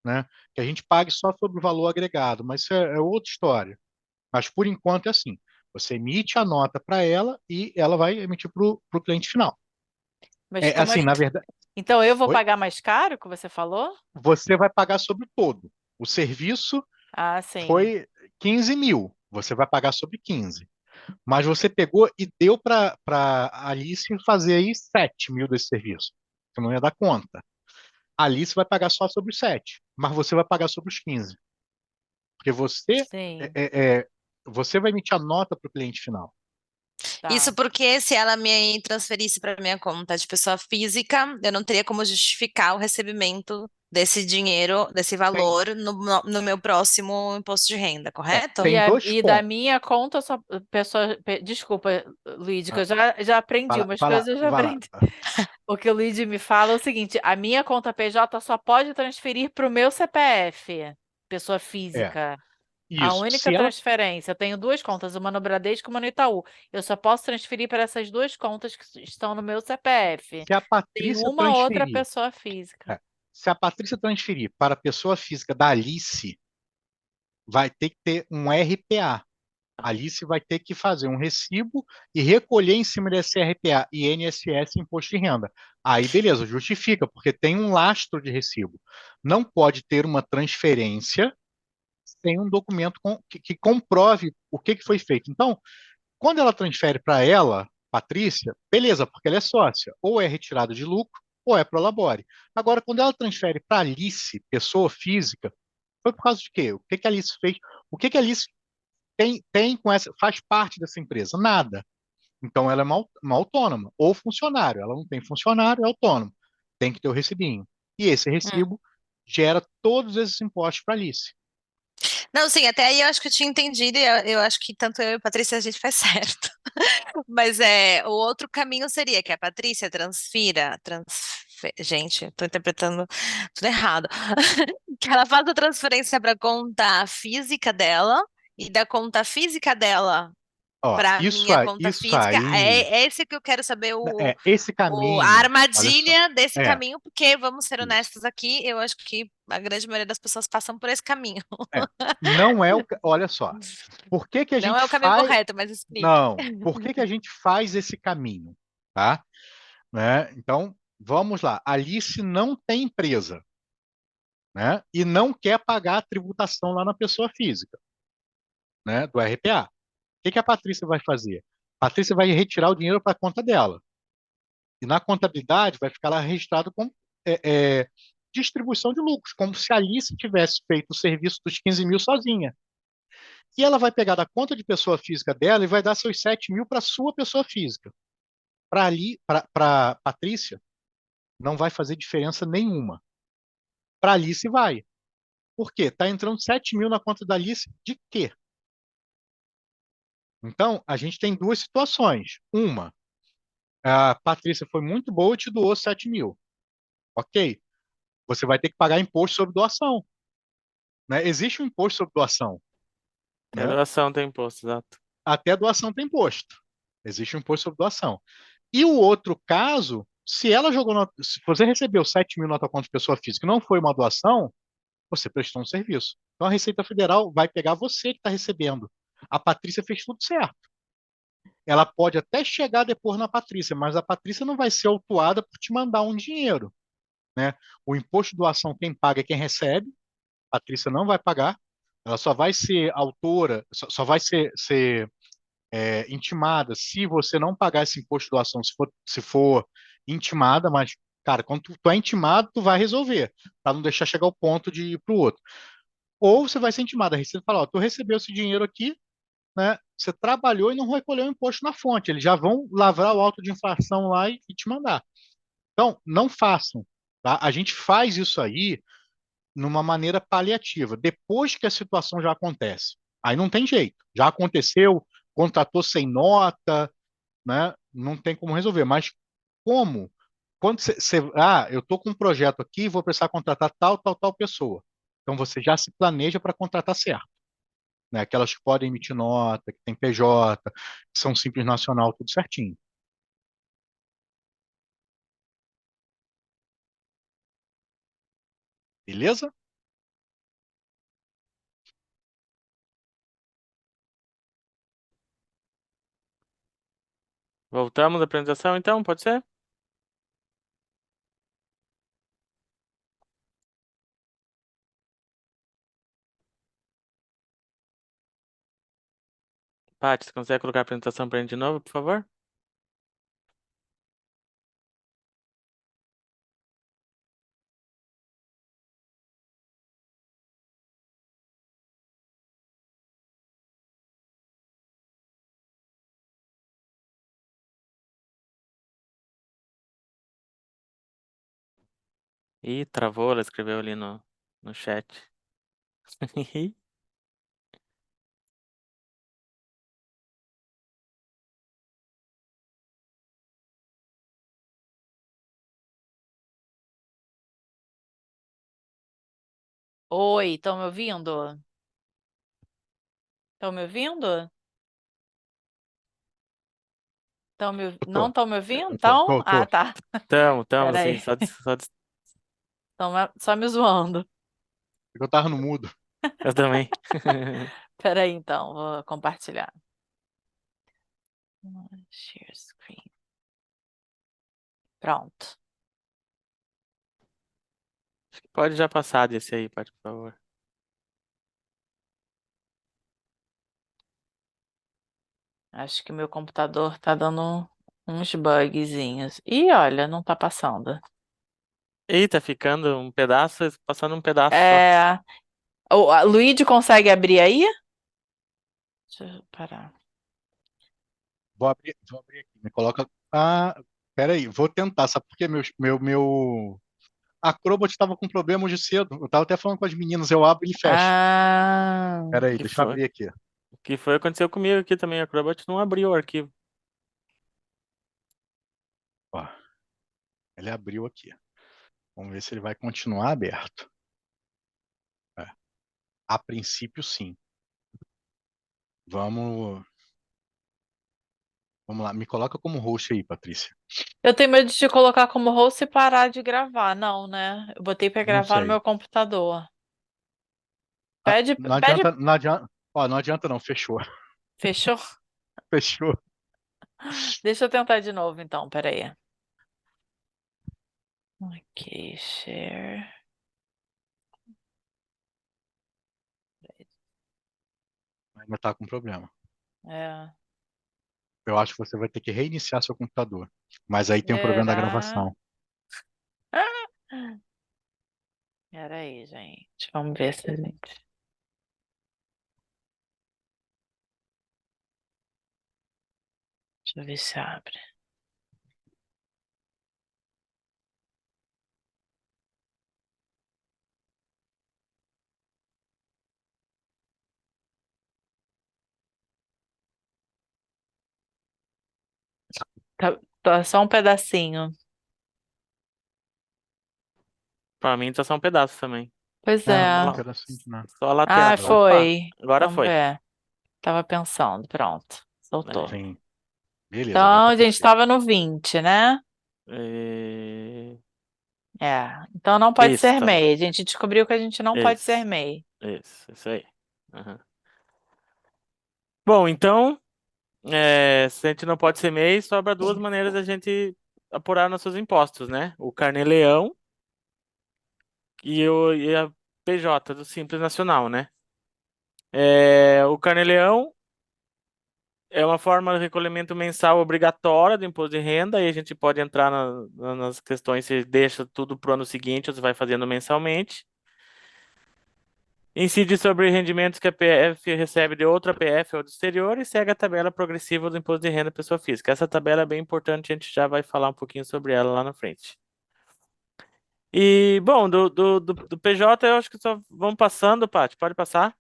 né? Que a gente pague só sobre o valor agregado, mas isso é outra história. Mas, por enquanto, é assim. Você emite a nota para ela e ela vai emitir para o cliente final. Mas É como é assim, que... na verdade. Então eu vou Oi? pagar mais caro, que você falou? Você vai pagar sobre o todo. O serviço Ah, sim. foi 15 mil, você vai pagar sobre 15. Mas você pegou e deu para a Alice fazer aí 7 mil desse serviço. Você não ia dar conta. A Alice vai pagar só sobre os 7, mas você vai pagar sobre os 15. Porque Sim, você vai emitir a nota para o cliente final. Isso tá. porque se ela me transferisse para minha conta de pessoa física, eu não teria como justificar o recebimento desse dinheiro, desse Tem, valor no meu próximo imposto de renda, correto? E, tem dois e da pontos. minha conta, só pessoa. Desculpa, Luigi, que eu já aprendi umas Vai lá, coisas, eu já vai lá. aprendi. O que o Luigi me fala é o seguinte: a minha conta PJ só pode transferir para o meu CPF, pessoa É, física. A isso. única Se ela transferência. Eu tenho duas contas, uma no Bradesco e uma no Itaú. Eu só posso transferir para essas duas contas que estão no meu CPF. Se a Tem Patrícia uma outra transferir, pessoa física. é, se a Patrícia transferir para a pessoa física da Alice, vai ter que ter um RPA. A Alice vai ter que fazer um recibo e recolher em cima desse RPA, INSS, Imposto de Renda. Aí, beleza, justifica, porque tem um lastro de recibo. Não pode ter uma transferência sem um documento que comprove o que foi feito. Então, quando ela transfere para ela, Patrícia, beleza, porque ela é sócia, ou é retirado de lucro, ou é pro labore. Agora, quando ela transfere para Alice, pessoa física, foi por causa de quê? O que a Alice fez? O que a Alice tem com essa, faz parte dessa empresa? Nada. Então ela é uma autônoma, ou funcionário. Ela não tem funcionário, é autônomo. Tem que ter o recibinho. E esse Hum. recibo gera todos esses impostos para Alice. Não, sim, até aí eu acho que eu tinha entendido e eu acho que tanto eu e a Patrícia a gente faz certo. Mas o outro caminho seria que a Patrícia gente, estou interpretando tudo errado. Que ela faça a transferência para a conta física dela e da conta física dela Ó, para minha conta isso física. aí, É esse que eu quero saber esse a caminho, olha só, armadilha desse é, caminho, porque vamos ser isso. honestos aqui, eu acho que a grande maioria das pessoas passam por esse caminho. É, não é olha só, por que que a Não gente é o caminho faz, correto, mas explique. não, por que que a gente faz esse caminho, tá? Né? Então, vamos lá, Alice não tem empresa, né? E não quer pagar a tributação lá na pessoa física, né? Do RPA. O que que a Patrícia vai fazer? A Patrícia vai retirar o dinheiro para a conta dela. E na contabilidade vai ficar lá registrado como distribuição de lucros, como se a Alice tivesse feito o serviço dos 15 mil sozinha. E ela vai pegar da conta de pessoa física dela e vai dar seus 7 mil para sua pessoa física. Para Patrícia, não vai fazer diferença nenhuma. Para Alice vai. Por quê? Está entrando 7 mil na conta da Alice de quê? Então, a gente tem duas situações. Uma, a Patrícia foi muito boa e te doou 7 mil. Ok. Você vai ter que pagar imposto sobre doação. Né? Existe um imposto sobre doação. Até Né? doação tem imposto, exato. Até doação tem imposto. Existe um imposto sobre doação. E o outro caso, se ela jogou, se você recebeu 7 mil nota conta de pessoa física e não foi uma doação, você prestou um serviço. Então a Receita Federal vai pegar você que está recebendo. A Patrícia fez tudo certo. Ela pode até chegar depois na Patrícia, mas a Patrícia não vai ser autuada por te mandar um dinheiro, né? O imposto de doação quem paga é quem recebe, a Patrícia não vai pagar, ela só vai ser autora, só vai ser intimada se você não pagar esse imposto de doação, se for intimada, mas, cara, quando tu é intimado, tu vai resolver, para não deixar chegar ao ponto de ir para o outro. Ou você vai ser intimado, a Receita fala, ó, tu recebeu esse dinheiro aqui, né? Você trabalhou e não recolheu o imposto na fonte. Eles já vão lavrar o auto de infração lá e te mandar. Então, não façam. Tá? A gente faz isso aí numa maneira paliativa, depois que a situação já acontece. Aí não tem jeito. Já aconteceu, contratou sem nota, né? Não tem como resolver. Mas como? Quando eu estou com um projeto aqui, vou precisar contratar tal pessoa. Então você já se planeja para contratar certo, né? Aquelas que podem emitir nota, que tem PJ, que são simples nacional, tudo certinho. Beleza? Voltamos à apresentação, então, pode ser? Paty, você consegue colocar a apresentação pra gente de novo, por favor? Ih, travou, ela escreveu ali no chat. Oi, estão me ouvindo? Estão me ouvindo? Não Tô, estão me ouvindo? tô, Então? tô, Ah, tô. tá. Tamo, sim, Peraí. Só me zoando. Porque eu tava no mudo. Eu também. Peraí, então, vou compartilhar. Share screen. Pronto. Pode já passar desse aí, Paty, por favor. Acho que meu computador tá dando uns bugzinhos. Ih, olha, não tá passando. Eita, ficando um pedaço, passando um pedaço só. É... a Luigi consegue abrir aí? Deixa eu parar. Vou abrir aqui. Me coloca. Ah, peraí, vou tentar. Sabe por quê? Meu Acrobat estava com problema hoje cedo. Eu tava até falando com as meninas, eu abro e ele fecha. Ah, Peraí, Que deixa eu foi? abrir aqui. O que foi aconteceu comigo aqui também. A Acrobat não abriu o arquivo. Ó, ele abriu aqui. Vamos ver se ele vai continuar aberto. É, a princípio, sim. Vamos, vamos lá. Me coloca como host aí, Patrícia. eu tenho medo de te colocar como host e parar de gravar. Não, né? Eu botei pra Não gravar no sei. meu computador. Ah, Pede, não pede. adianta, não adianta. Ó, não adianta não, fechou. Fechou? Fechou. Deixa eu tentar de novo, então. Peraí. Ok, share. Ainda tá com problema. É. Eu acho que você vai ter que reiniciar seu computador. Mas aí tem o problema da Será? gravação. Peraí, gente. Vamos ver se a gente. Deixa eu ver se abre. Tá só um pedacinho. Pra mim tá só um pedaço também. Pois É, é. não tem Só, pedacinho aqui, não. só a lateral. Ah, Opa, foi. agora Vamos foi. ver. Tava pensando. Pronto. Aí. Soltou. Sim. Beleza, Então, vai a para gente terceiro. estava no 20, né? É, Então não pode ser Isso, MEI. A gente descobriu que a gente não pode ser isso, MEI. isso aí. Aham. Bom, então, se a gente não pode ser MEI, sobra duas maneiras da gente apurar nossos impostos, né? O Carnê-Leão e a PJ do Simples Nacional, né? O Carnê-Leão é uma forma de recolhimento mensal obrigatória do imposto de renda, aí a gente pode entrar nas questões, se deixa tudo para o ano seguinte, ou você vai fazendo mensalmente. Incide sobre rendimentos que a PF recebe de outra PF ou do exterior e segue a tabela progressiva do imposto de renda da pessoa física. Essa tabela é bem importante, a gente já vai falar um pouquinho sobre ela lá na frente. E, bom, do PJ eu acho que só vamos passando, Paty, pode passar,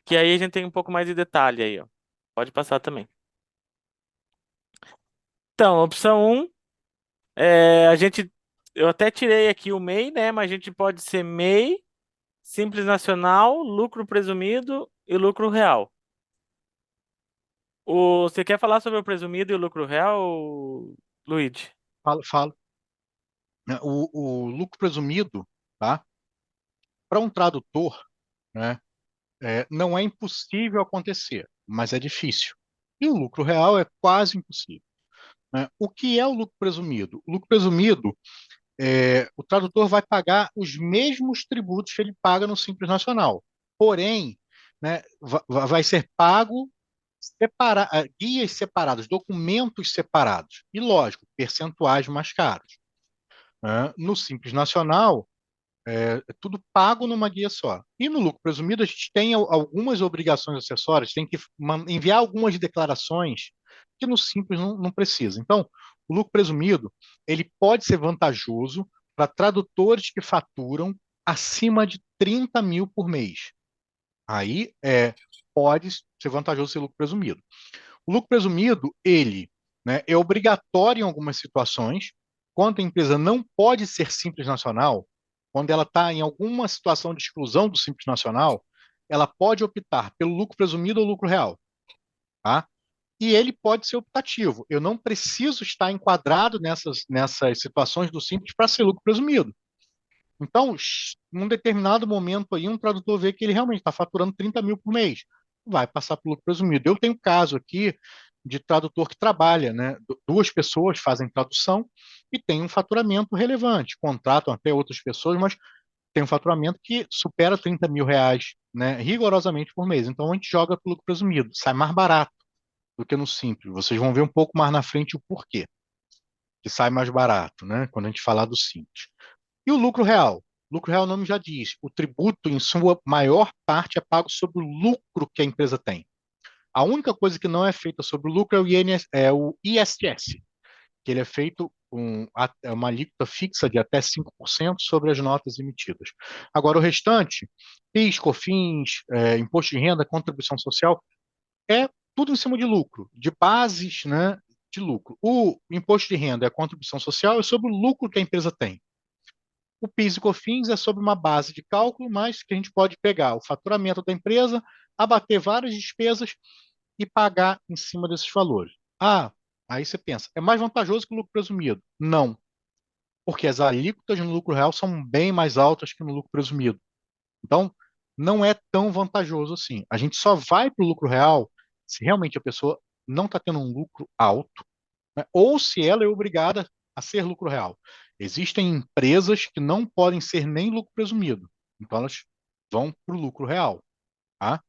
que aí a gente tem um pouco mais de detalhe aí, ó. Pode passar também. Então, opção 1, eu até tirei aqui o MEI, né, mas a gente pode ser MEI, Simples Nacional, lucro presumido e lucro real. Você quer falar sobre o presumido e o lucro real, Luigi? Falo. Né, o lucro presumido, tá? Para um tradutor, né, não é impossível acontecer, mas é difícil. E o lucro real é quase impossível. Né? O que é o lucro presumido? O lucro presumido, o tradutor vai pagar os mesmos tributos que ele paga no Simples Nacional. Porém, né, vai ser pago guias separados, documentos separados. E, lógico, percentuais mais caros. Né? No Simples Nacional, é tudo pago numa guia só. E no lucro presumido, a gente tem algumas obrigações acessórias, tem que enviar algumas declarações que no Simples não precisa. Então, o lucro presumido, ele pode ser vantajoso para tradutores que faturam acima de 30 mil por mês. Aí pode ser vantajoso ser lucro presumido. O lucro presumido, ele, né, é obrigatório em algumas situações, quando a empresa não pode ser simples nacional, quando ela está em alguma situação de exclusão do simples nacional, ela pode optar pelo lucro presumido ou lucro real. Tá? E ele pode ser optativo. Eu não preciso estar enquadrado nessas situações do simples para ser lucro presumido. Então, num determinado momento aí, um tradutor vê que ele realmente está faturando 30 mil por mês, vai passar pelo lucro presumido. Eu tenho caso aqui de tradutor que trabalha, né? Duas pessoas fazem tradução e tem um faturamento relevante, contratam até outras pessoas, mas tem um faturamento que supera 30 mil reais, né? Rigorosamente por mês. Então a gente joga pelo lucro presumido, sai mais barato do que no simples. Vocês vão ver um pouco mais na frente o porquê que sai mais barato, né? Quando a gente falar do simples. E o lucro real? O lucro real, o nome já diz, o tributo, em sua maior parte, é pago sobre o lucro que a empresa tem. A única coisa que não é feita sobre o lucro é o ISS, que ele é feito uma alíquota fixa de até 5% sobre as notas emitidas. Agora, o restante, PIS, COFINS, imposto de renda, contribuição social, é tudo em cima de lucro, de bases, né, de lucro. O imposto de renda e a contribuição social é sobre o lucro que a empresa tem. O PIS e COFINS é sobre uma base de cálculo, mas que a gente pode pegar o faturamento da empresa, abater várias despesas e pagar em cima desses valores. Ah, aí você pensa, é mais vantajoso que o lucro presumido? Não, porque as alíquotas no lucro real são bem mais altas que no lucro presumido. Então, não é tão vantajoso assim. A gente só vai para o lucro real se realmente a pessoa não está tendo um lucro alto, né? Ou se ela é obrigada a ser lucro real. Existem empresas que não podem ser nem lucro presumido, então elas vão para o lucro real. Tá?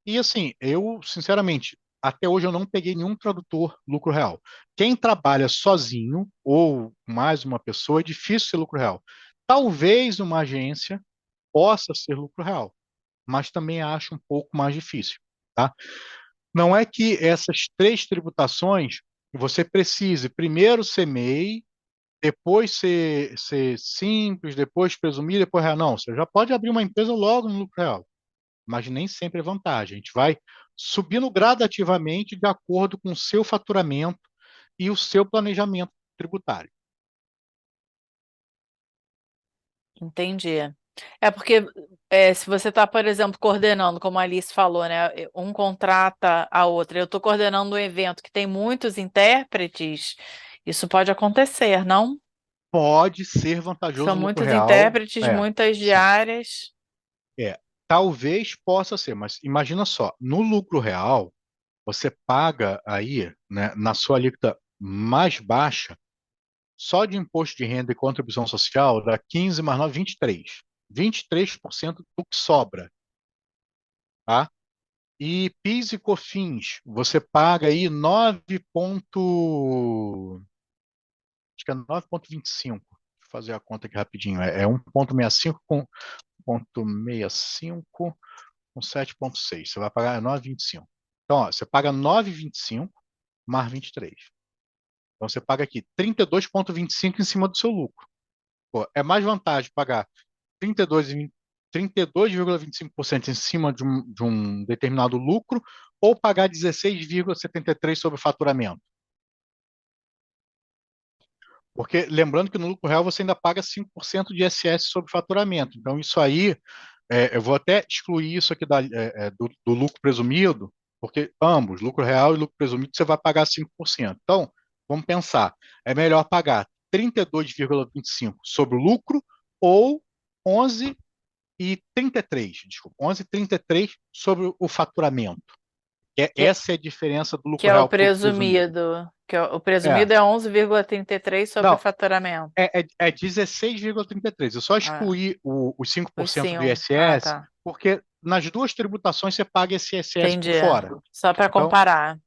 E assim, eu, sinceramente, até hoje eu não peguei nenhum tradutor lucro real. Quem trabalha sozinho ou mais uma pessoa, é difícil ser lucro real. Talvez uma agência possa ser lucro real, mas também acho um pouco mais difícil. Tá? Não é que essas três tributações você precise primeiro ser MEI, depois ser simples, depois presumir, depois real. Não, você já pode abrir uma empresa logo no lucro real, mas nem sempre é vantagem. A gente vai subindo gradativamente de acordo com o seu faturamento e o seu planejamento tributário. Entendi. É porque se você está, por exemplo, coordenando, como a Alice falou, né? Um contrata a outra. Eu estou coordenando um evento que tem muitos intérpretes, isso pode acontecer, não? Pode ser São vantajoso no lucro muitos real. intérpretes, muitas Sim. diárias. Talvez possa ser, mas imagina só, no lucro real, você paga aí, né, na sua alíquota mais baixa, só de imposto de renda e contribuição social dá 15 mais 9, 23. 23% do que sobra, tá? E PIS e COFINS, você paga aí 9 ponto, acho que é 9,25. Deixa eu fazer a conta aqui rapidinho. É 1,65 com 0,65 com 7,6. Você vai pagar 9,25. Então, ó, você paga 9,25 mais 23. Então, você paga aqui 32,25 em cima do seu lucro. Pô, é mais vantagem pagar 32,25% em cima de um determinado lucro ou pagar 16,73% sobre o faturamento. Porque lembrando que no lucro real você ainda paga 5% de ISS sobre o faturamento. Então, isso aí, eu vou até excluir isso aqui do lucro presumido, porque ambos, lucro real e lucro presumido, você vai pagar 5%. Então, vamos pensar, é melhor pagar 32,25% sobre o lucro ou 11,33, desculpa, 11,33 sobre o faturamento. Que, Essa é a diferença do que lucro é o real para o lucro presumido. presumido. O É, presumido é 11,33 sobre o não, faturamento. é 16,33. Eu só Ah, excluí os os 5% do 5. Ah, ISS, tá. porque nas duas tributações você paga esse ISS Entendi. por fora. Só para Então, comparar.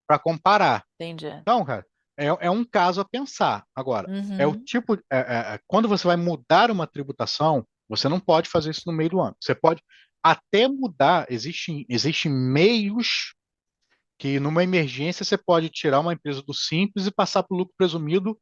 para comparar. Entendi. Então, cara, é um caso a pensar. Agora, é o Uhum, tipo. Quando você vai mudar uma tributação, você não pode fazer isso no meio do ano. Você pode até mudar, existem meios que, numa emergência, você pode tirar uma empresa do Simples e passar para o lucro presumido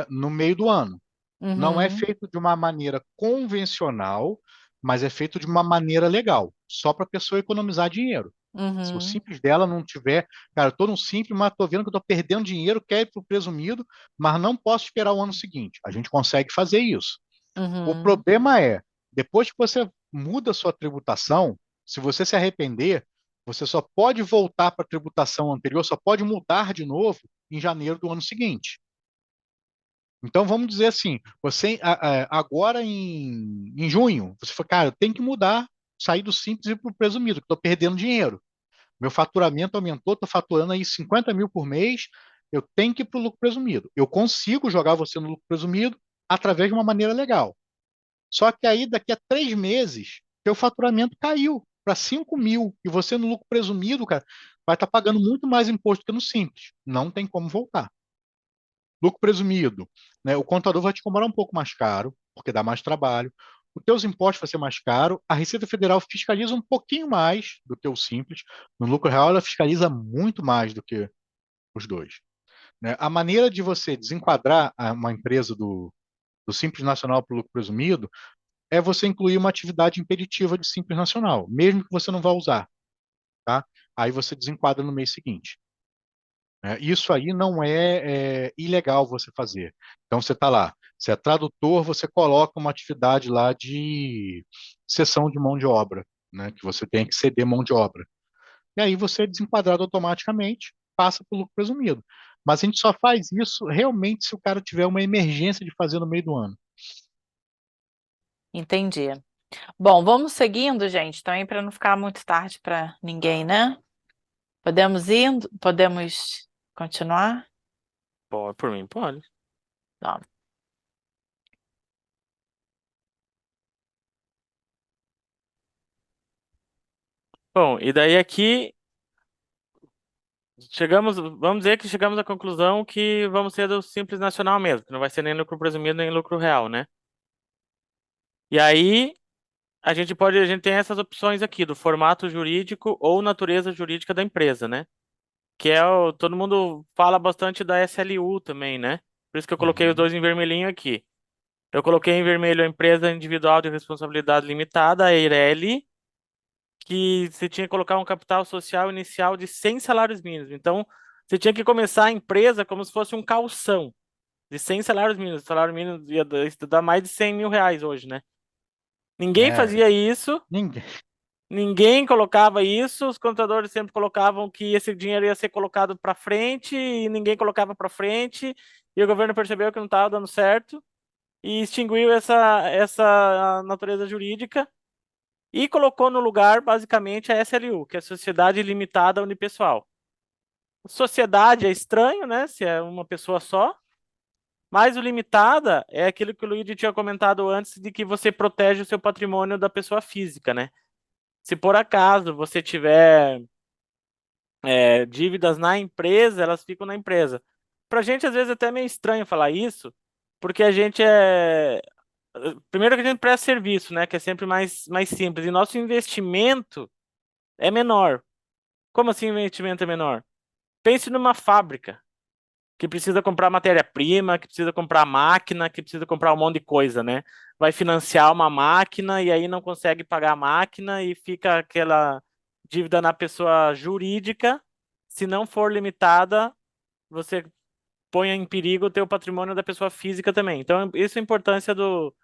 no meio do ano. Não é uhum, feito de uma maneira convencional, mas é feito de uma maneira legal, só para a pessoa economizar dinheiro. Se o uhum, simples dela não tiver, cara, eu estou no simples, mas estou vendo que eu estou perdendo dinheiro, quero ir para o presumido, mas não posso esperar o ano seguinte. A gente consegue fazer isso. O uhum, problema é, depois que você muda a sua tributação, se você se arrepender, você só pode voltar para a tributação anterior, só pode mudar de novo em janeiro do ano seguinte. Então vamos dizer assim, você agora em junho, você falou, cara, eu tenho que mudar, sair do simples e ir para o presumido, que estou perdendo dinheiro. Meu faturamento aumentou, estou faturando aí 50 mil por mês, eu tenho que ir para o lucro presumido. Eu consigo jogar você no lucro presumido através de uma maneira legal. Só que aí, daqui a 3 meses, seu faturamento caiu para 5 mil e você no lucro presumido, cara, vai estar pagando muito mais imposto que no simples. Não tem como voltar. Lucro presumido, né? O contador vai te cobrar um pouco mais caro, porque dá mais trabalho. Os teus impostos vão ser mais caro. A Receita Federal fiscaliza um pouquinho mais do que o simples. No lucro real, ela fiscaliza muito mais do que os dois, né? A maneira de você desenquadrar uma empresa do Simples Nacional para o lucro presumido é você incluir uma atividade impeditiva de Simples Nacional, mesmo que você não vá usar, tá? Aí você desenquadra no mês seguinte. Isso aí não é ilegal você fazer. Então você está lá, você é tradutor, você coloca uma atividade lá de cessão de mão de obra, né, que você tem que ceder mão de obra. E aí você é desenquadrado automaticamente, passa para o lucro presumido. Mas a gente só faz isso realmente se o cara tiver uma emergência de fazer no meio do ano. entendi. Bom, vamos seguindo, gente, também para não ficar muito tarde para ninguém, né? Podemos ir? Podemos continuar? Pode, por mim, pode. Tá. Bom, e daí aqui vamos dizer que chegamos à conclusão que vamos ser do Simples Nacional mesmo, que não vai ser nem lucro presumido nem lucro real, né? E aí a gente tem essas opções aqui do formato jurídico ou natureza jurídica da empresa, né? Que é todo mundo fala bastante da SLU também, né? Por isso que eu coloquei os Uhum. dois em vermelhinho aqui. Eu coloquei em vermelho a empresa individual de responsabilidade limitada, a EIRELI, que você tinha que colocar um capital social inicial de 100 salários mínimos. Então, você tinha que começar a empresa como se fosse um calção de 100 salários mínimos. O salário mínimo ia dar mais de 100 mil reais hoje, né? Ninguém fazia isso, Ninguém. ninguém colocava isso, os contadores sempre colocavam que esse dinheiro ia ser colocado para frente e ninguém colocava para frente, e o governo percebeu que não estava dando certo e extinguiu essa natureza jurídica e colocou no lugar, basicamente, a SLU, que é a Sociedade Limitada Unipessoal. Sociedade é estranho, né? Se é uma pessoa só, mas o limitada é aquilo que o Luigi tinha comentado antes, de que você protege o seu patrimônio da pessoa física, né? Se por acaso você tiver dívidas na empresa, elas ficam na empresa. Pra gente, às vezes, é até meio estranho falar isso, porque a gente é. Primeiro que a gente presta serviço, né? Que é sempre mais simples. E nosso investimento é menor. Como assim o investimento é menor? Pense numa fábrica que precisa comprar matéria-prima, que precisa comprar máquina, que precisa comprar um monte de coisa, né? Vai financiar uma máquina e aí não consegue pagar a máquina e fica aquela dívida na pessoa jurídica. Se não for limitada, você põe em perigo o teu patrimônio da pessoa física também. Então, isso é a importância do.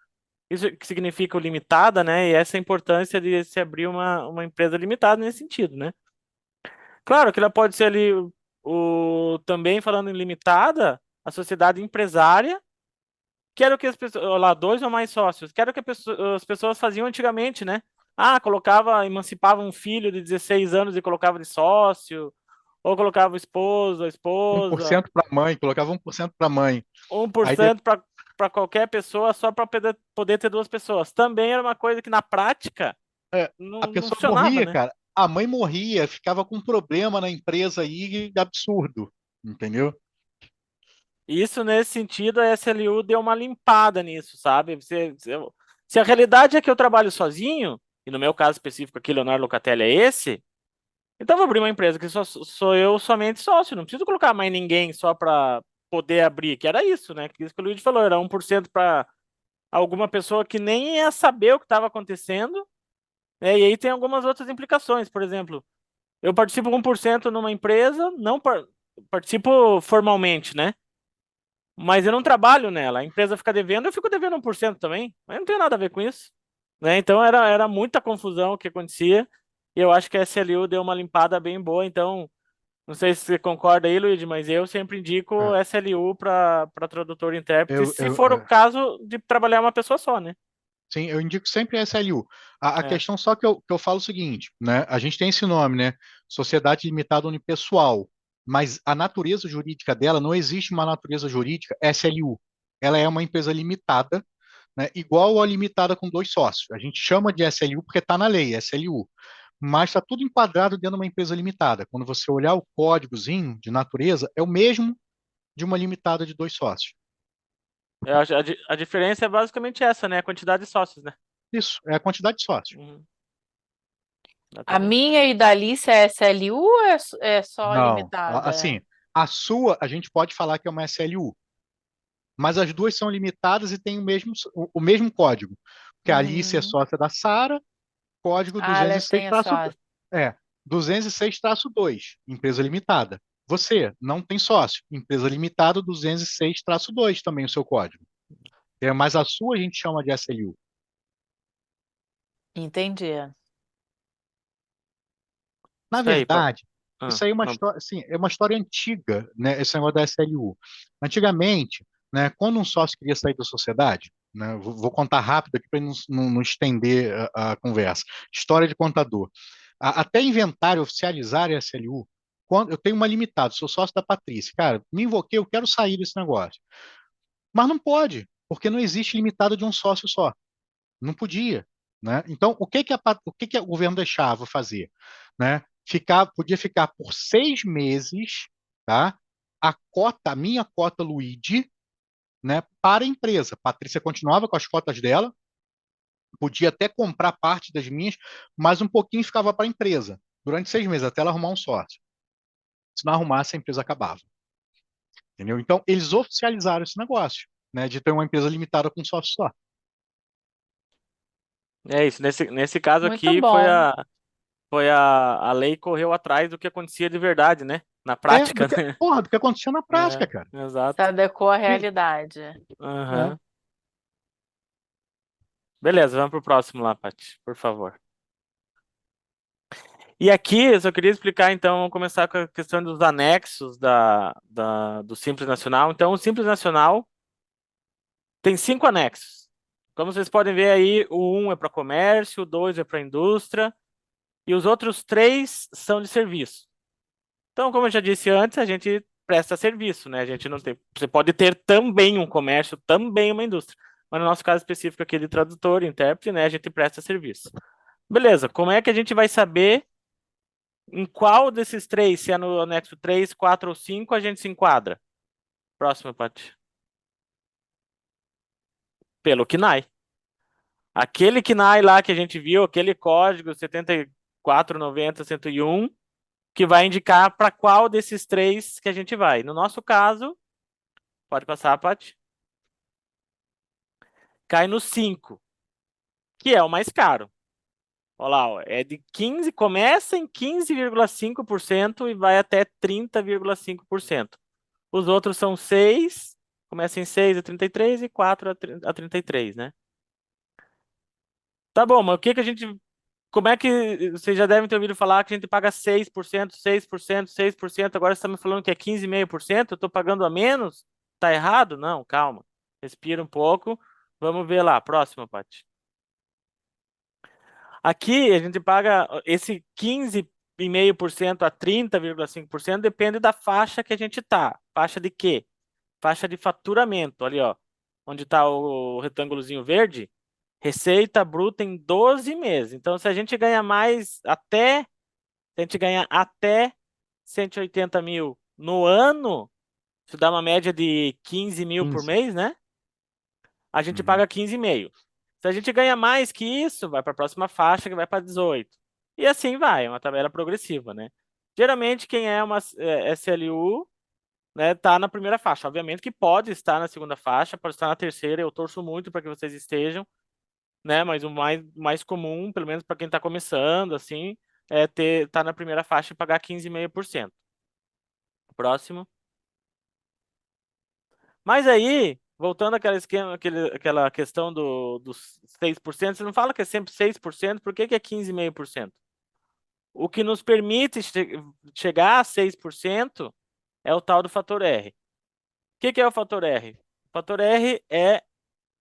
Isso que significa o limitada, né? E essa é a importância de se abrir uma empresa limitada nesse sentido, né? Claro que ela pode ser ali também falando em limitada, a sociedade empresária, que era o que as pessoas, lá, dois ou mais sócios, que era o que as pessoas faziam antigamente, né? Ah, emancipava um filho de 16 anos e colocava de sócio, ou colocava o esposo, a esposa, 1% para a mãe, colocava 1% para a mãe. Aí 1% para qualquer pessoa, só para poder ter duas pessoas. Também era uma coisa que na prática a não pessoa funcionava, morria, né? cara. A mãe morria, ficava com um problema na empresa aí absurdo, entendeu? Isso, nesse sentido, a SLU deu uma limpada nisso, sabe? Se a realidade é que eu trabalho sozinho, e no meu caso específico aqui, Leonardo Locatelli é esse, então eu vou abrir uma empresa que sou eu somente sócio, não preciso colocar mais ninguém só para poder abrir, que era isso, né? Que isso que o Luiz falou, era 1% para alguma pessoa que nem ia saber o que estava acontecendo, né? E aí tem algumas outras implicações, por exemplo, eu participo 1% numa empresa, não participo formalmente, né? Mas eu não trabalho nela. A empresa fica devendo, eu fico devendo 1% também. Mas não tem nada a ver com isso, né? Então era muita confusão o que acontecia. E eu acho que a SLU deu uma limpada bem boa. Então, não sei se você concorda aí, Luiz, mas eu sempre indico É, SLU para tradutor e intérprete, Eu, se eu, for o caso de trabalhar uma pessoa só, né? sim, eu indico sempre a SLU. A É. questão só que eu falo o seguinte, né? A gente tem esse nome, né? Sociedade Limitada Unipessoal, mas a natureza jurídica dela não existe uma natureza jurídica SLU. Ela é uma empresa limitada, né? Igual a limitada com dois sócios. A gente chama de SLU porque está na lei, SLU. Mas está tudo enquadrado dentro de uma empresa limitada. Quando você olhar o códigozinho de natureza, é o mesmo de uma limitada de dois sócios. Eu acho, a diferença é basicamente essa, né? A quantidade de sócios, né? Isso, é a quantidade de sócios. Uhum, A exatamente. minha e da Alice é SLU ou é só Não, limitada? assim, a sua a gente pode falar que é uma SLU, mas as duas são limitadas e têm o mesmo código. Que a Alice é Uhum. sócia da Sara, código Ah, elas 206 têm a traço, só. é, 206-2, empresa limitada. Você não tem sócio, empresa limitada 206-2 também o seu código. Mas a sua a gente chama de SLU. Entendi. Na Isso aí, Paulo. verdade, isso aí é uma Não. história, assim, é uma história antiga, né, esse negócio da SLU. Antigamente, né, quando um sócio queria sair da sociedade, né, vou contar rápido aqui para não estender a conversa. História de contador. Até inventar e oficializar a SLU, quando eu tenho uma limitada, sou sócio da Patrícia, cara, me invoquei, eu quero sair desse negócio. Mas não pode, porque não existe limitada de um sócio só. Não podia, né? Então, o que que o governo deixava fazer, né? Podia ficar por 6 meses, tá? A minha cota Luigi, né? Para a empresa. Patrícia continuava com as cotas dela, podia até comprar parte das minhas, mas um pouquinho ficava para a empresa durante 6 meses até ela arrumar um sócio. Se não arrumasse, a empresa acabava, entendeu? Então, eles oficializaram esse negócio, né? De ter uma empresa limitada com um sócio só. É isso. Nesse caso Muito aqui bom. a lei correu atrás do que acontecia de verdade, né? Na prática, né? Do que acontecia na prática, cara. Se Exato. adequou à Sim, realidade. né? Aham. Beleza, vamos para o próximo lá, Paty, por favor. E aqui eu só queria explicar, então, vamos começar com a questão dos anexos do Simples Nacional. Então, o Simples Nacional tem 5 anexos. Como vocês podem ver aí, o 1 é para comércio, o 2 é para indústria, e os outros 3 são de serviço. Então, como eu já disse antes, a gente presta serviço, né? A gente não tem. Você pode ter também um comércio, também uma indústria. Mas no nosso caso específico aqui de tradutor, intérprete, né? A gente presta serviço. Beleza, como é que a gente vai saber em qual desses 3, se é no anexo 3, 4 ou 5, a gente se enquadra? Próximo, Paty. Pelo KNAI. Aquele KNAI lá que a gente viu, aquele código 7490-101, que vai indicar para qual desses 3 que a gente vai. No nosso caso, pode passar, Paty. Cai no 5, que é o mais caro. Olha lá, ó, é de 15, começa em 15,5% e vai até 30,5%. Os outros são 6, começa em 6 a 33 e 4 a 33, né? Tá bom, mas o que que a gente... Como é que... Vocês já devem ter ouvido falar que a gente paga 6%, 6%, 6%, agora você está me falando que é 15,5%, eu estou pagando a menos? Tá errado? Não, calma. Respira um pouco. Vamos ver lá. Próxima, Paty. Aqui a gente paga esse 15,5% a 30,5%, depende da faixa que a gente tá. Faixa de quê? Faixa de faturamento. Ali, ó, onde está o retângulozinho verde, receita bruta em 12 meses. Então, se a gente ganha se a gente ganhar até 180 mil no ano, isso dá uma média de 15 mil por 15. mês, né? A gente Uhum. paga 15,5. Se a gente ganha mais que isso, vai para a próxima faixa, que vai para 18. E assim vai, é uma tabela progressiva, né? Geralmente, quem é uma SLU, né, tá na primeira faixa. Obviamente que pode estar na segunda faixa, pode estar na terceira, eu torço muito para que vocês estejam, né? Mas o mais comum, pelo menos para quem está começando, assim, é tá na primeira faixa e pagar 15,5%. Próximo. Mas aí, voltando àquela esquema, aquela questão dos 6%, você não fala que é sempre 6%, por que que é 15,5%? O que nos permite chegar a 6% é o tal do fator R. O que que é o fator R? O fator R é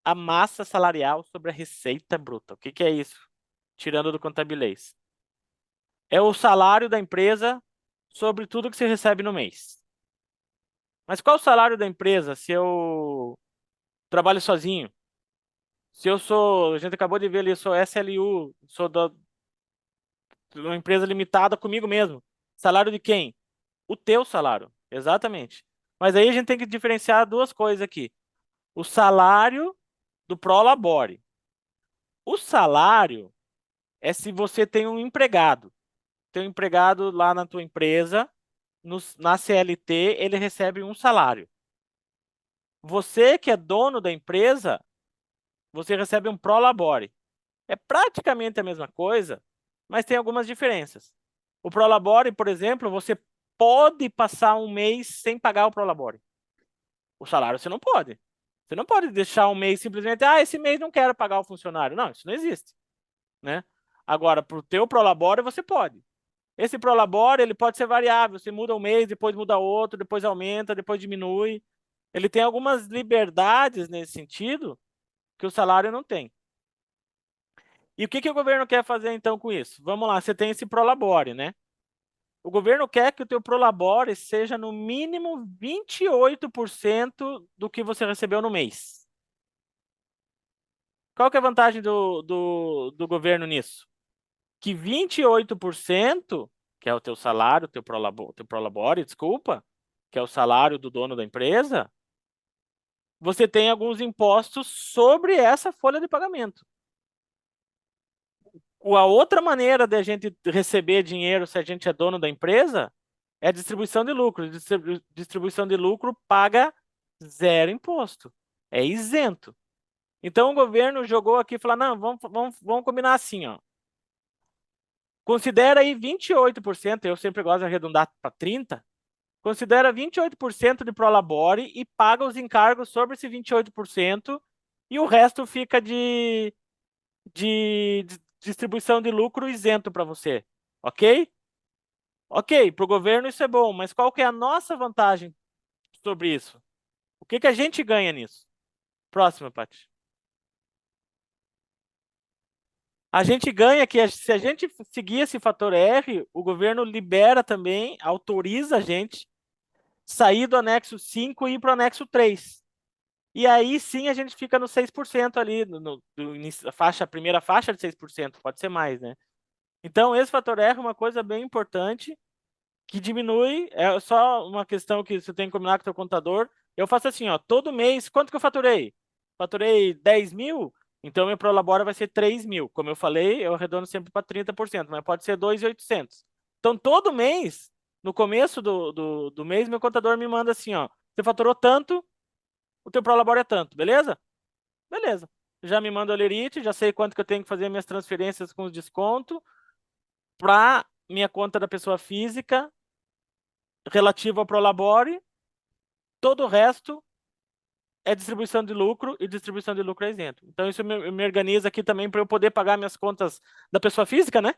a massa salarial sobre a receita bruta. O que que é isso? Tirando do contabilês. É o salário da empresa sobre tudo que você recebe no mês. Mas qual o salário da empresa se eu trabalho sozinho? Se eu sou, a gente acabou de ver ali, eu sou SLU, sou de uma empresa limitada comigo mesmo. Salário de quem? O teu salário, exatamente. Mas aí a gente tem que diferenciar duas coisas aqui. O salário do prolabore. O salário é se você tem um empregado. Tem um empregado lá na tua empresa, na CLT, ele recebe um salário. Você que é dono da empresa, você recebe um prolabore. É praticamente a mesma coisa, mas tem algumas diferenças. O Prolabore, por exemplo, você pode passar um mês sem pagar o Prolabore. O salário você não pode. Você não pode deixar um mês simplesmente, esse mês não quero pagar o funcionário. Não, isso não existe, né? Agora, para o teu Prolabore, você pode. Esse Prolabore, ele pode ser variável. Você muda um mês, depois muda outro, depois aumenta, depois diminui. Ele tem algumas liberdades nesse sentido que o salário não tem. E o que que o governo quer fazer, então, com isso? Vamos lá, você tem esse Prolabore, né? O governo quer que o teu Prolabore seja no mínimo 28% do que você recebeu no mês. Qual que é a vantagem do governo nisso? Que 28%, que é o teu salário, teu Prolabore, desculpa, que é o salário do dono da empresa, você tem alguns impostos sobre essa folha de pagamento. A outra maneira de a gente receber dinheiro se a gente é dono da empresa é a distribuição de lucro. Distribuição de lucro paga zero imposto. É isento. Então o governo jogou aqui e falou: não, vamos combinar assim, ó. Considera aí 28%, eu sempre gosto de arredondar para 30%. Considera 28% de prolabore e paga os encargos sobre esse 28%, e o resto fica de de distribuição de lucro isento para você, ok? Ok, para o governo isso é bom, mas qual que é a nossa vantagem sobre isso? O que que a gente ganha nisso? Próxima, Paty. A gente ganha que se a gente seguir esse fator R, o governo libera também, autoriza a gente sair do anexo 5 e ir para o anexo 3. E aí sim a gente fica no 6% ali, a primeira faixa de 6%, pode ser mais, né? Então, esse fator R é uma coisa bem importante, que diminui, é só uma questão que você tem que combinar com o seu contador. Eu faço assim, ó, todo mês, quanto que eu faturei? Faturei 10 mil, então meu Prolabora vai ser 3 mil. Como eu falei, eu arredondo sempre para 30%, mas pode ser 2.800. Então, todo mês, no começo do mês, meu contador me manda assim, ó, você faturou tanto, o teu Prolabora é tanto, beleza? Beleza. Já me manda o Olerite, já sei quanto que eu tenho que fazer minhas transferências com os desconto para minha conta da pessoa física relativo ao Prolabore, todo o resto é distribuição de lucro e distribuição de lucro é isento. Então, isso me organiza aqui também para eu poder pagar minhas contas da pessoa física, né?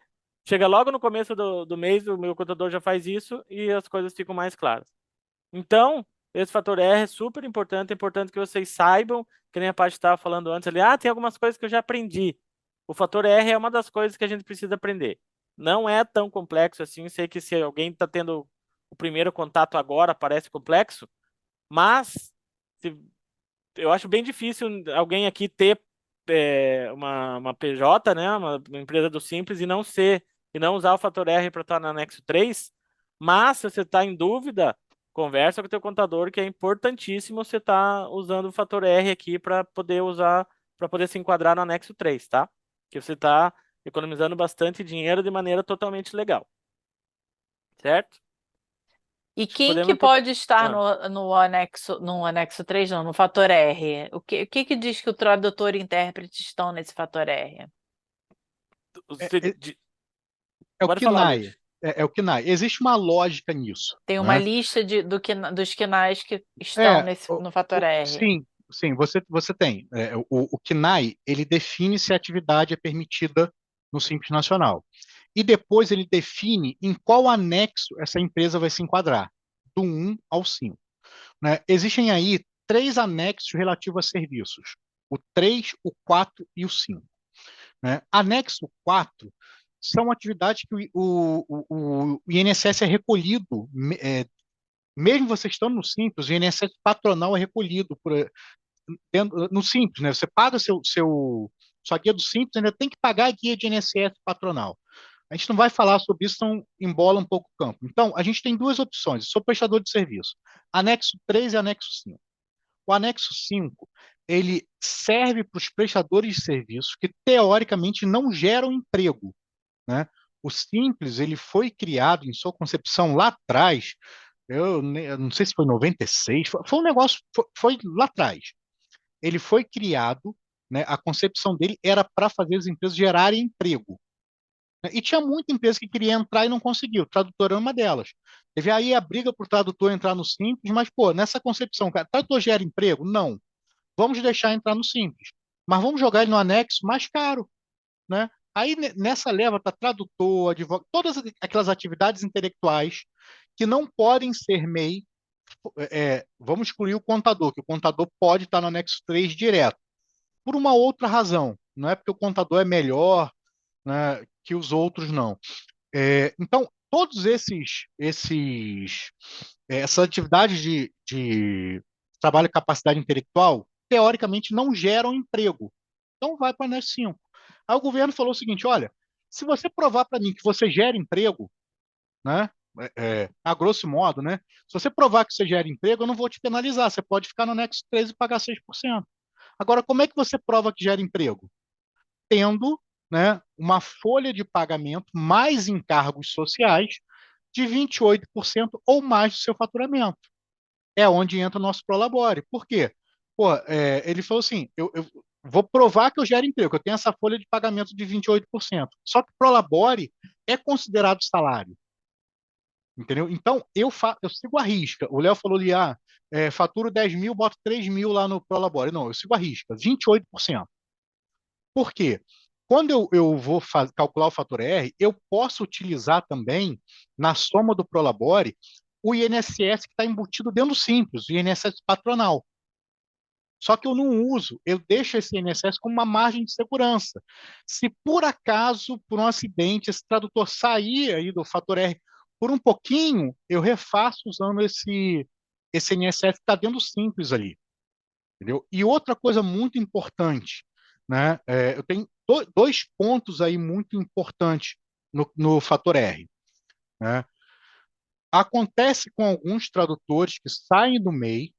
Chega logo no começo do mês, o meu contador já faz isso e as coisas ficam mais claras. Então, esse fator R é importante que vocês saibam, que nem a Paty estava falando antes ali, tem algumas coisas que eu já aprendi. O fator R é uma das coisas que a gente precisa aprender. Não é tão complexo assim, sei que se alguém está tendo o primeiro contato agora, parece complexo, mas eu acho bem difícil alguém aqui ter uma PJ, né, uma empresa do Simples e não usar o fator R para estar no anexo 3. Mas se você está em dúvida, conversa com o teu contador, que é importantíssimo você estar usando o fator R aqui para poder usar, para poder se enquadrar no anexo 3, tá? Que você está economizando bastante dinheiro de maneira totalmente legal. Certo? E quem que Podemos... pode estar Ah. no anexo 3, não, no fator R? O que diz que o tradutor e intérprete estão nesse fator R? É o Pode falar, KNAI. Luiz. É o KNAI. Existe uma lógica nisso, Tem uma né? lista dos quinais que estão no fator R. Sim, você tem. O KNAI, ele define se a atividade é permitida no Simples Nacional. E depois ele define em qual anexo essa empresa vai se enquadrar, do 1 ao 5. Né? Existem aí 3 anexos relativos a serviços: o 3, o 4 e o 5. Né? Anexo 4 são atividades que o INSS é recolhido, mesmo você estando no Simples, o INSS patronal é recolhido no Simples, né? Você paga sua guia do Simples, ainda tem que pagar a guia de INSS patronal. A gente não vai falar sobre isso, então embola um pouco o campo. Então, a gente tem 2 opções: sou prestador de serviço, anexo 3 e anexo 5. O anexo 5, ele serve para os prestadores de serviços que, teoricamente, não geram emprego, né? O Simples, ele foi criado em sua concepção lá atrás, eu não sei se foi em 96, foi um negócio, foi lá atrás. Ele foi criado, né, a concepção dele era para fazer as empresas gerarem emprego. Né? E tinha muita empresa que queria entrar e não conseguiu. O tradutor era uma delas. Teve aí a briga para o tradutor entrar no Simples, mas, pô, nessa concepção, cara, tradutor gera emprego? Não. Vamos deixar entrar no Simples. Mas vamos jogar ele no anexo mais caro, né? Aí nessa leva está tradutor, advogado, todas aquelas atividades intelectuais que não podem ser MEI. Vamos excluir o contador, que o contador pode estar no anexo 3 direto, por uma outra razão. Não é porque o contador é melhor, né, que os outros não. Então, todos essas atividades de trabalho e capacidade intelectual, teoricamente, não geram emprego. Então, vai para a anexo 5. Aí o governo falou o seguinte: olha, se você provar para mim que você gera emprego, né, a grosso modo, né, se você provar que você gera emprego, eu não vou te penalizar. Você pode ficar no anexo 13 e pagar 6%. Agora, como é que você prova que gera emprego? Tendo, né, uma folha de pagamento mais encargos sociais de 28% ou mais do seu faturamento. É onde entra o nosso Prolabore. Por quê? Pô, ele falou assim: eu vou provar que eu gero emprego, que eu tenho essa folha de pagamento de 28%. Só que Prolabore é considerado salário. Entendeu? Então, eu sigo a risca. O Léo falou ali: faturo 10 mil, boto 3 mil lá no Prolabore. Não, eu sigo a risca, 28%. Por quê? Quando eu vou calcular o fator R, eu posso utilizar também, na soma do Prolabore, o INSS que está embutido dentro do Simples, o INSS patronal. Só que eu não uso, eu deixo esse INSS como uma margem de segurança. Se por acaso, por um acidente, esse tradutor sair aí do fator R por um pouquinho, eu refaço usando esse INSS que está dentro do Simples ali. Entendeu? E outra coisa muito importante, né? Eu tenho dois pontos aí muito importantes no fator R. Né? Acontece com alguns tradutores que saem do MEI,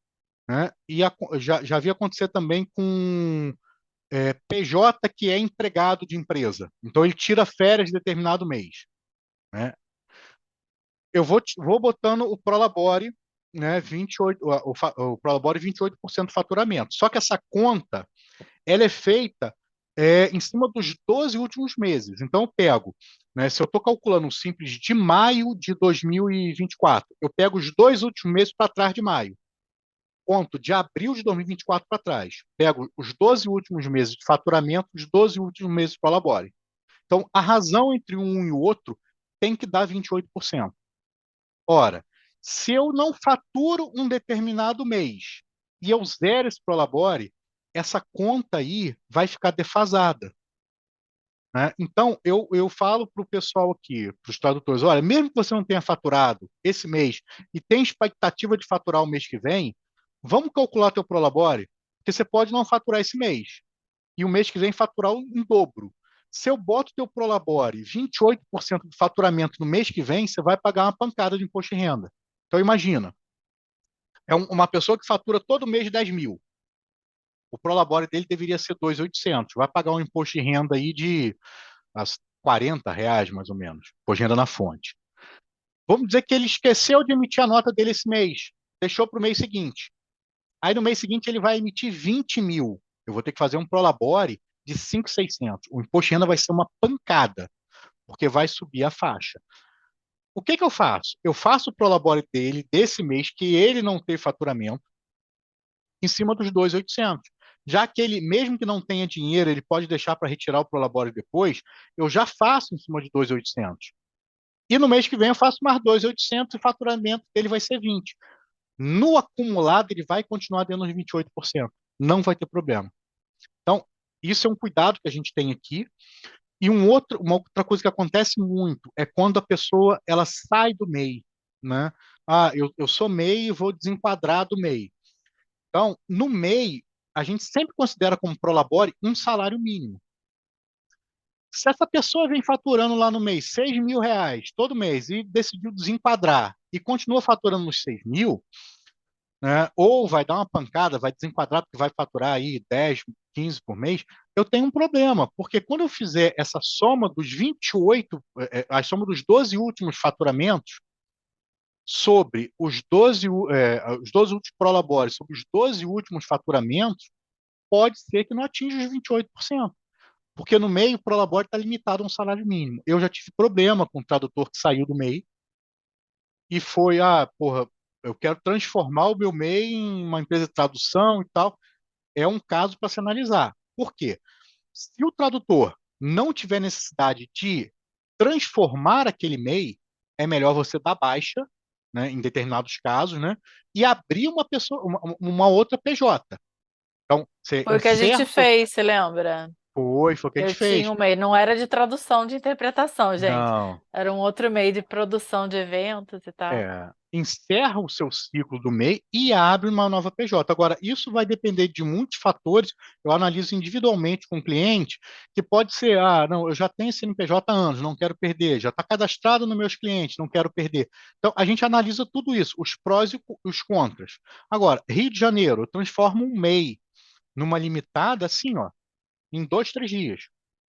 né? E já vi acontecer também com PJ que é empregado de empresa. Então ele tira férias de determinado mês. Né? Eu vou botando o Prolabore, né, 28, o Prolabore 28% do faturamento. Só que essa conta ela é feita em cima dos 12 últimos meses. Então, eu pego, né, se eu estou calculando um simples de maio de 2024, eu pego os 2 últimos meses para trás de maio, conto de abril de 2024 para trás, pego os 12 últimos meses de faturamento, os 12 últimos meses para labore. Então, a razão entre um e o outro tem que dar 28%. Ora, se eu não faturo um determinado mês e eu zero esse Prolabore, essa conta aí vai ficar defasada. Né? Então, eu falo para o pessoal aqui, para os tradutores, olha, mesmo que você não tenha faturado esse mês e tem expectativa de faturar o mês que vem, vamos calcular teu Prolabore, porque você pode não faturar esse mês e o mês que vem faturar em dobro. Se eu boto teu Prolabore 28% do faturamento no mês que vem, você vai pagar uma pancada de imposto de renda. Então, imagina, uma pessoa que fatura todo mês 10 mil. O Prolabore dele deveria ser 2.800. Vai pagar um imposto de renda aí de R$ 40, mais ou menos. Imposto de renda na fonte. Vamos dizer que ele esqueceu de emitir a nota dele esse mês. Deixou para o mês seguinte. Aí no mês seguinte ele vai emitir 20 mil. Eu vou ter que fazer um Prolabore de 5.600. O imposto de renda vai ser uma pancada, porque vai subir a faixa. O que eu faço? Eu faço o Prolabore dele, desse mês, que ele não teve faturamento, em cima dos 2.800. Já que ele, mesmo que não tenha dinheiro, ele pode deixar para retirar o Prolabore depois, eu já faço em cima de 2.800. E no mês que vem eu faço mais 2.800 e o faturamento dele vai ser 20. No acumulado, ele vai continuar dentro dos 28%. Não vai ter problema. Então, isso é um cuidado que a gente tem aqui. E uma outra coisa que acontece muito é quando a pessoa ela sai do MEI. Né? Eu sou MEI e vou desenquadrar do MEI. Então, no MEI, a gente sempre considera como Prolabore um salário mínimo. Se essa pessoa vem faturando lá no mês R$ 6.000 todo mês e decidiu desenquadrar e continua faturando nos 6 mil, né, ou vai dar uma pancada, vai desenquadrar porque vai faturar aí 10, 15 por mês, eu tenho um problema, porque quando eu fizer essa soma dos 28, a soma dos 12 últimos faturamentos, sobre os 12 últimos prolabores, sobre os 12 últimos faturamentos, pode ser que não atinja os 28%, porque no meio o prolabore está limitado a um salário mínimo. Eu já tive problema com o tradutor que saiu do MEI e foi, porra, eu quero transformar o meu MEI em uma empresa de tradução e tal. É um caso para se analisar. Por quê? Se o tradutor não tiver necessidade de transformar aquele MEI, é melhor você dar baixa, né, em determinados casos, né, e abrir uma outra PJ. Então, você Foi o que a gente encerra. fez, você lembra? Foi o que a Eu gente tinha fez. um MEI, não era de tradução de interpretação, gente. Não. Era um outro MEI de produção de eventos e tal. Encerra o seu ciclo do MEI e abre uma nova PJ. Agora, isso vai depender de muitos fatores. Eu analiso individualmente com o cliente, que pode ser, não, eu já tenho CNPJ há anos, não quero perder, já está cadastrado nos meus clientes, não quero perder. Então, a gente analisa tudo isso, os prós e os contras. Agora, Rio de Janeiro, eu transformo um MEI numa limitada, assim, ó, em 2, 3 dias.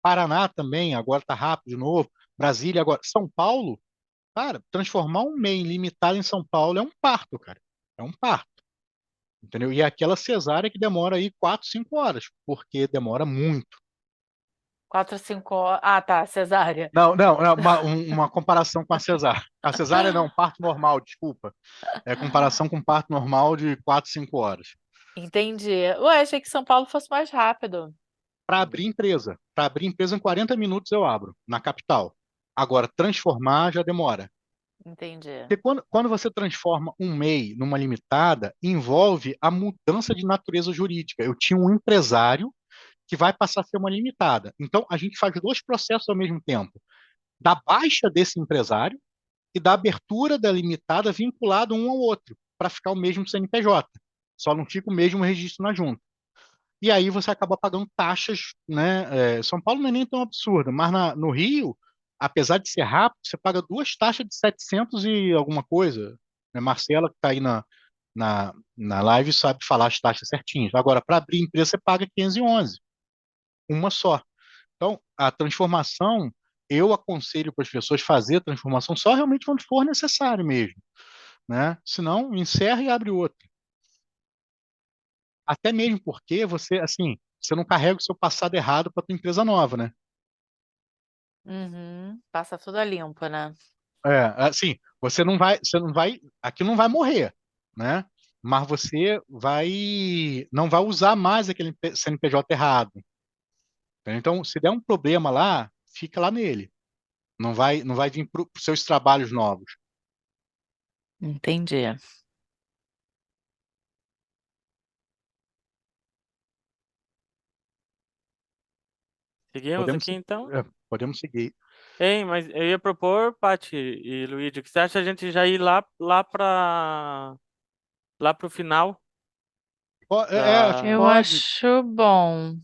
Paraná também, agora está rápido de novo. Brasília agora. São Paulo, cara, transformar um MEI limitado em São Paulo é um parto, cara. É um parto. Entendeu? E é aquela cesárea que demora aí 4, 5 horas, porque demora muito. 4, 5 horas. Ah, tá, cesárea. Não, não, é uma comparação com a cesárea. A cesárea não, parto normal, desculpa. É comparação com parto normal de 4, 5 horas. Entendi. Ué, achei que São Paulo fosse mais rápido. para abrir empresa. Para abrir empresa, em 40 minutos eu abro, na capital. Agora, transformar já demora. Entendi. Porque quando você transforma um MEI numa limitada, envolve a mudança de natureza jurídica. Eu tinha um empresário que vai passar a ser uma limitada. Então, a gente faz dois processos ao mesmo tempo. Da baixa desse empresário e da abertura da limitada vinculado um ao outro, para ficar o mesmo CNPJ. Só não fica o mesmo registro na junta. E aí você acaba pagando taxas, né? São Paulo não é nem tão absurda, mas no Rio, apesar de ser rápido, você paga duas taxas de 700 e alguma coisa. Né? Marcela, que está aí na live, sabe falar as taxas certinhas. Agora, para abrir empresa, você paga 511, uma só. Então, a transformação, eu aconselho para as pessoas fazer a transformação só realmente quando for necessário mesmo. Né? Senão, encerra e abre outra. Até mesmo porque você, assim, você não carrega o seu passado errado para tua empresa nova, né? Uhum. Passa tudo a limpo, né? Assim, você não vai, aqui não vai morrer, né? Mas você não vai usar mais aquele CNPJ errado. Então, se der um problema lá, fica lá nele. Não vai vir para os seus trabalhos novos. Entendi. Seguimos Podemos, aqui então? podemos seguir. Ei, mas eu ia propor, Paty e Luigi, o que você acha a gente já ir lá pro final Acho que da. Eu pode. acho bom.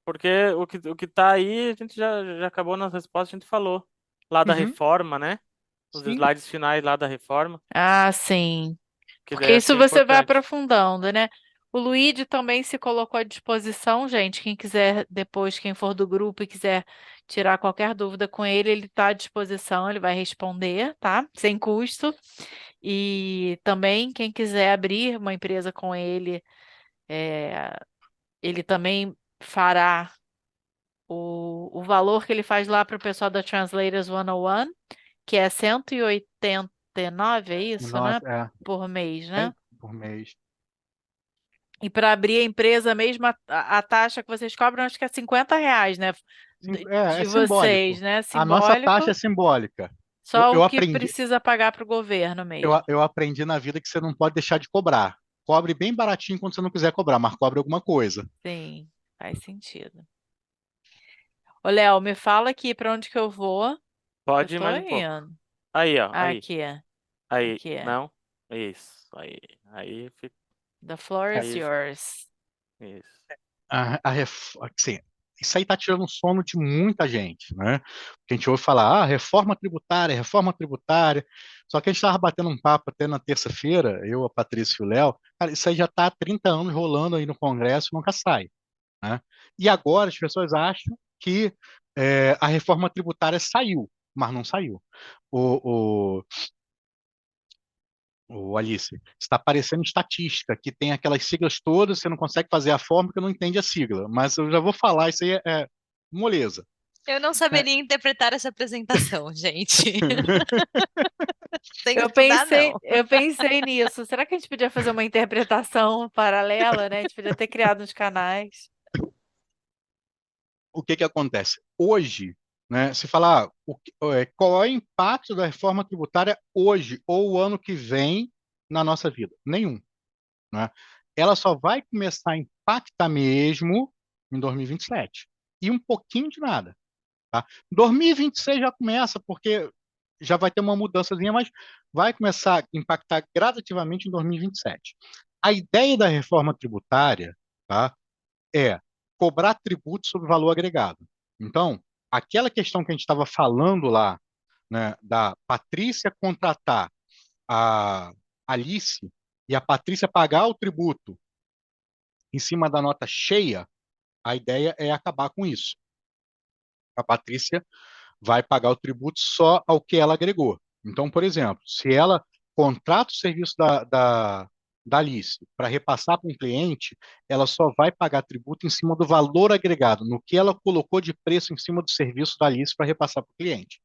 Porque o que tá aí, a gente já acabou nas respostas, a gente falou. Lá da Uhum, reforma, né? Os sim. slides finais lá da reforma, Ah, sim. que daí Porque acho que isso é você vai importante. aprofundando, né? O Luigi também se colocou à disposição, gente. Quem quiser depois, quem for do grupo e quiser tirar qualquer dúvida com ele, ele está à disposição, ele vai responder, tá? Sem custo. E também, quem quiser abrir uma empresa com ele, é, ele também fará o valor que ele faz lá para o pessoal da Translators 101, que é 189, é isso, né? Nossa, Por mês, né? por mês. E para abrir a empresa mesmo, a taxa que vocês cobram, acho que é R$ 50, né? É De vocês, simbólico. né? A nossa taxa Simbólico, é simbólica. só o Eu que aprendi, precisa pagar para o governo mesmo. eu aprendi na vida que você não pode deixar de cobrar. Cobre bem baratinho quando você não quiser cobrar, mas cobre alguma coisa. Sim, faz sentido. Ô, Léo, me fala aqui para onde que eu vou. Eu Pode ir tô mais um pouco. indo. Aí, ó, Ah, aí. aqui é. Aí, Aqui é. não? Isso, aí. Aí fica. The floor is Isso, yours. isso. Assim, isso aí tá tirando o sono de muita gente, né? Porque a gente ouve falar, reforma tributária, reforma tributária. Só que a gente estava batendo um papo até na terça-feira, eu, a Patrícia e o Léo. Cara, isso aí já está há 30 anos rolando aí no Congresso e nunca sai, né? E agora as pessoas acham que a reforma tributária saiu, mas não saiu. O, Alice, está aparecendo estatística, que tem aquelas siglas todas, você não consegue fazer a forma porque não entende a sigla. Mas eu já vou falar, isso aí é moleza. Eu não É. saberia interpretar essa apresentação, gente. Sem Eu estudar, pensei, não. eu pensei nisso. Será que a gente podia fazer uma interpretação paralela, né? A gente podia ter criado uns canais. O que que acontece? Hoje, né, se falar qual é o impacto da reforma tributária hoje ou o ano que vem na nossa vida? Nenhum. Né? Ela só vai começar a impactar mesmo em 2027. E um pouquinho de nada. Tá? 2026 já começa, porque já vai ter uma mudançazinha, mas vai começar a impactar gradativamente em 2027. A ideia da reforma tributária, tá, é cobrar tributo sobre valor agregado. Então, aquela questão que a gente estava falando lá, né, da Patrícia contratar a Alice e a Patrícia pagar o tributo em cima da nota cheia, a ideia é acabar com isso. A Patrícia vai pagar o tributo só ao que ela agregou. Então, por exemplo, se ela contrata o serviço da Alice para repassar para um cliente, ela só vai pagar tributo em cima do valor agregado, no que ela colocou de preço em cima do serviço da Alice para repassar para o cliente.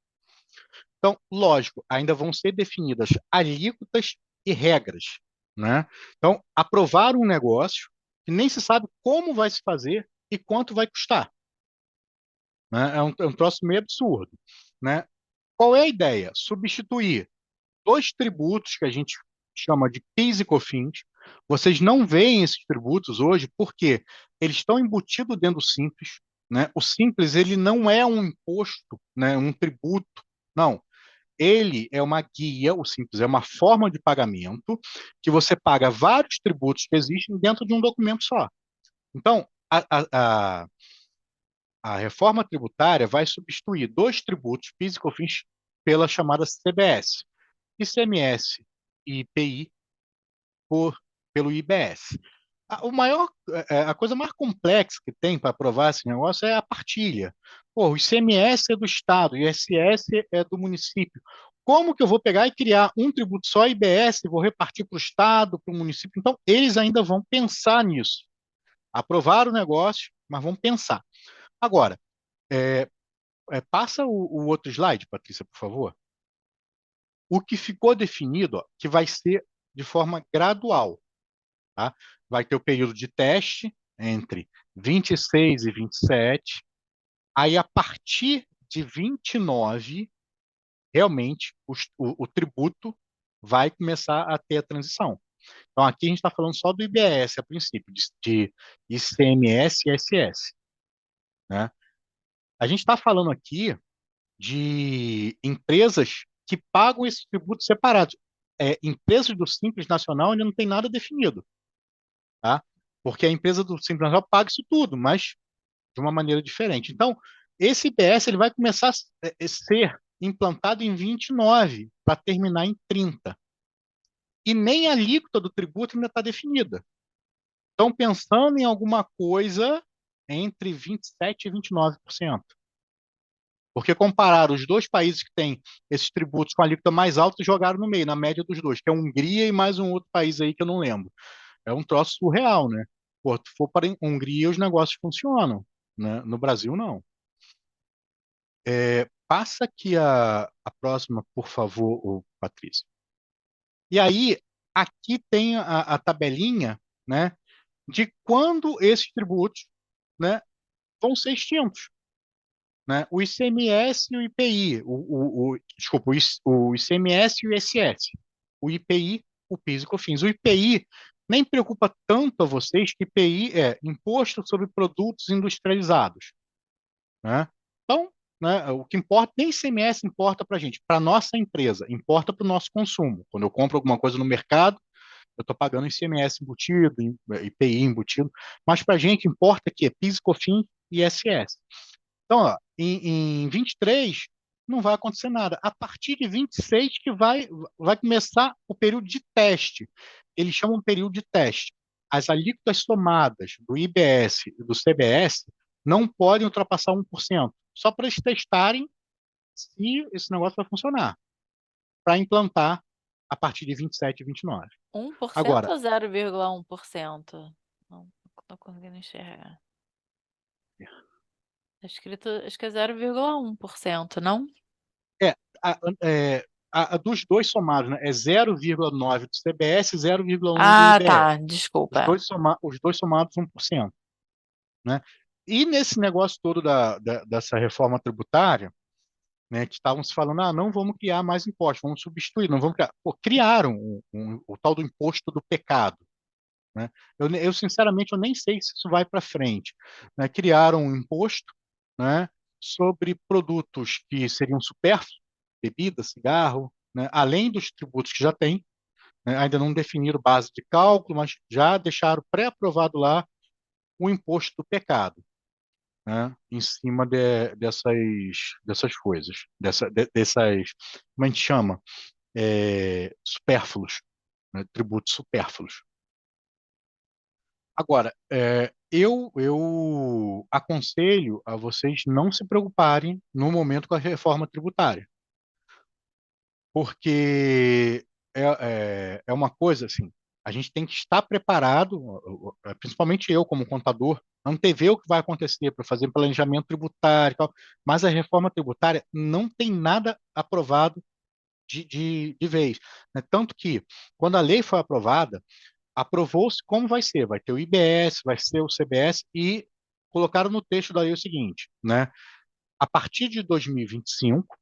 Então, lógico, ainda vão ser definidas alíquotas e regras, né? Então, aprovar um negócio que nem se sabe como vai se fazer e quanto vai custar. né? É um troço meio absurdo, né? Qual é a ideia? Substituir dois tributos que a gente chama de PIS e COFINS. Vocês não veem esses tributos hoje porque eles estão embutidos dentro do Simples, né? O Simples ele não é um imposto, né? Um tributo, não. Ele é uma guia, o Simples é uma forma de pagamento que você paga vários tributos que existem dentro de um documento só. Então, a reforma tributária vai substituir dois tributos, PIS e COFINS, pela chamada CBS, ICMS e IPI pelo IBS. A coisa mais complexa que tem para aprovar esse negócio é a partilha. Pô, o ICMS é do Estado, o ISS é do município. Como que eu vou pegar e criar um tributo só, IBS, e vou repartir para o Estado, para o município? Então, eles ainda vão pensar nisso. Aprovaram o negócio, mas vão pensar. Agora, passa o outro slide, Patrícia, por favor. O que ficou definido, ó, que vai ser de forma gradual. Tá? Vai ter o período de teste entre 26 e 27. Aí, a partir de 29, realmente, o tributo vai começar a ter a transição. Então, aqui a gente está falando só do IBS, a princípio, de ICMS e ISS. Né? A gente está falando aqui de empresas que pagam esses tributos separados. Empresas do Simples Nacional ainda não tem nada definido, tá? Porque a empresa do Simples Nacional paga isso tudo, mas de uma maneira diferente. Então, esse IBS ele vai começar a ser implantado em 29 para terminar em 30. E nem a alíquota do tributo ainda está definida. Estão pensando em alguma coisa entre 27% e 29%. Porque compararam os dois países que têm esses tributos com a alíquota mais alta e jogaram no meio, na média dos dois, que é a Hungria e mais um outro país aí que eu não lembro. É um troço surreal, né? Pô, se for para a Hungria, os negócios funcionam, né? No Brasil, não. Passa aqui a próxima, por favor, Patrícia. E aí, aqui tem a tabelinha, né, de quando esses tributos, né, vão ser extintos. Né? O ICMS e o IPI, desculpa, o ICMS e o ISS, o IPI, o PIS e COFINS. O IPI nem preocupa tanto a vocês que IPI é Imposto sobre Produtos Industrializados. Né? Então, né, o que importa, nem ICMS importa para a gente, para a nossa empresa, importa para o nosso consumo. Quando eu compro alguma coisa no mercado, eu estou pagando ICMS embutido, IPI embutido, mas para a gente importa que é PIS, COFINS e ISS. Então, ó, em 23 não vai acontecer nada. A partir de 26 que vai começar o período de teste. Eles chamam de período de teste. As alíquotas somadas do IBS e do CBS não podem ultrapassar 1%, só para eles testarem se esse negócio vai funcionar, para implantar a partir de 27 e 29. 1% Agora, ou 0,1%? Não estou conseguindo enxergar. Tá escrito, acho que é 0,1%, não? a, a dos dois somados, né, é 0,9 do CBS e 0,1 do Ah, IBS. tá, desculpa. Os dois somados 1%. Né? E nesse negócio todo dessa reforma tributária, né, que estavam se falando, não vamos criar mais impostos, vamos substituir, não vamos criar. Pô, criaram o tal do imposto do pecado. Né? Eu, sinceramente, eu nem sei se isso vai para frente. Né? Criaram um imposto, né, sobre produtos que seriam supérfluos, bebida, cigarro, né, além dos tributos que já tem, né, ainda não definiram base de cálculo, mas já deixaram pré-aprovado lá o imposto do pecado, né, em cima dessas coisas, dessas, como a gente chama, supérfluos, né, tributos supérfluos. Agora, eu aconselho a vocês não se preocuparem no momento com a reforma tributária, porque é uma coisa assim, a gente tem que estar preparado, principalmente eu como contador, antever o que vai acontecer para fazer planejamento tributário e tal, mas a reforma tributária não tem nada aprovado de vez. Né? Tanto que, quando a lei foi aprovada, aprovou-se como vai ser. Vai ter o IBS, vai ser o CBS e colocaram no texto da lei o seguinte, né? A partir de 2025,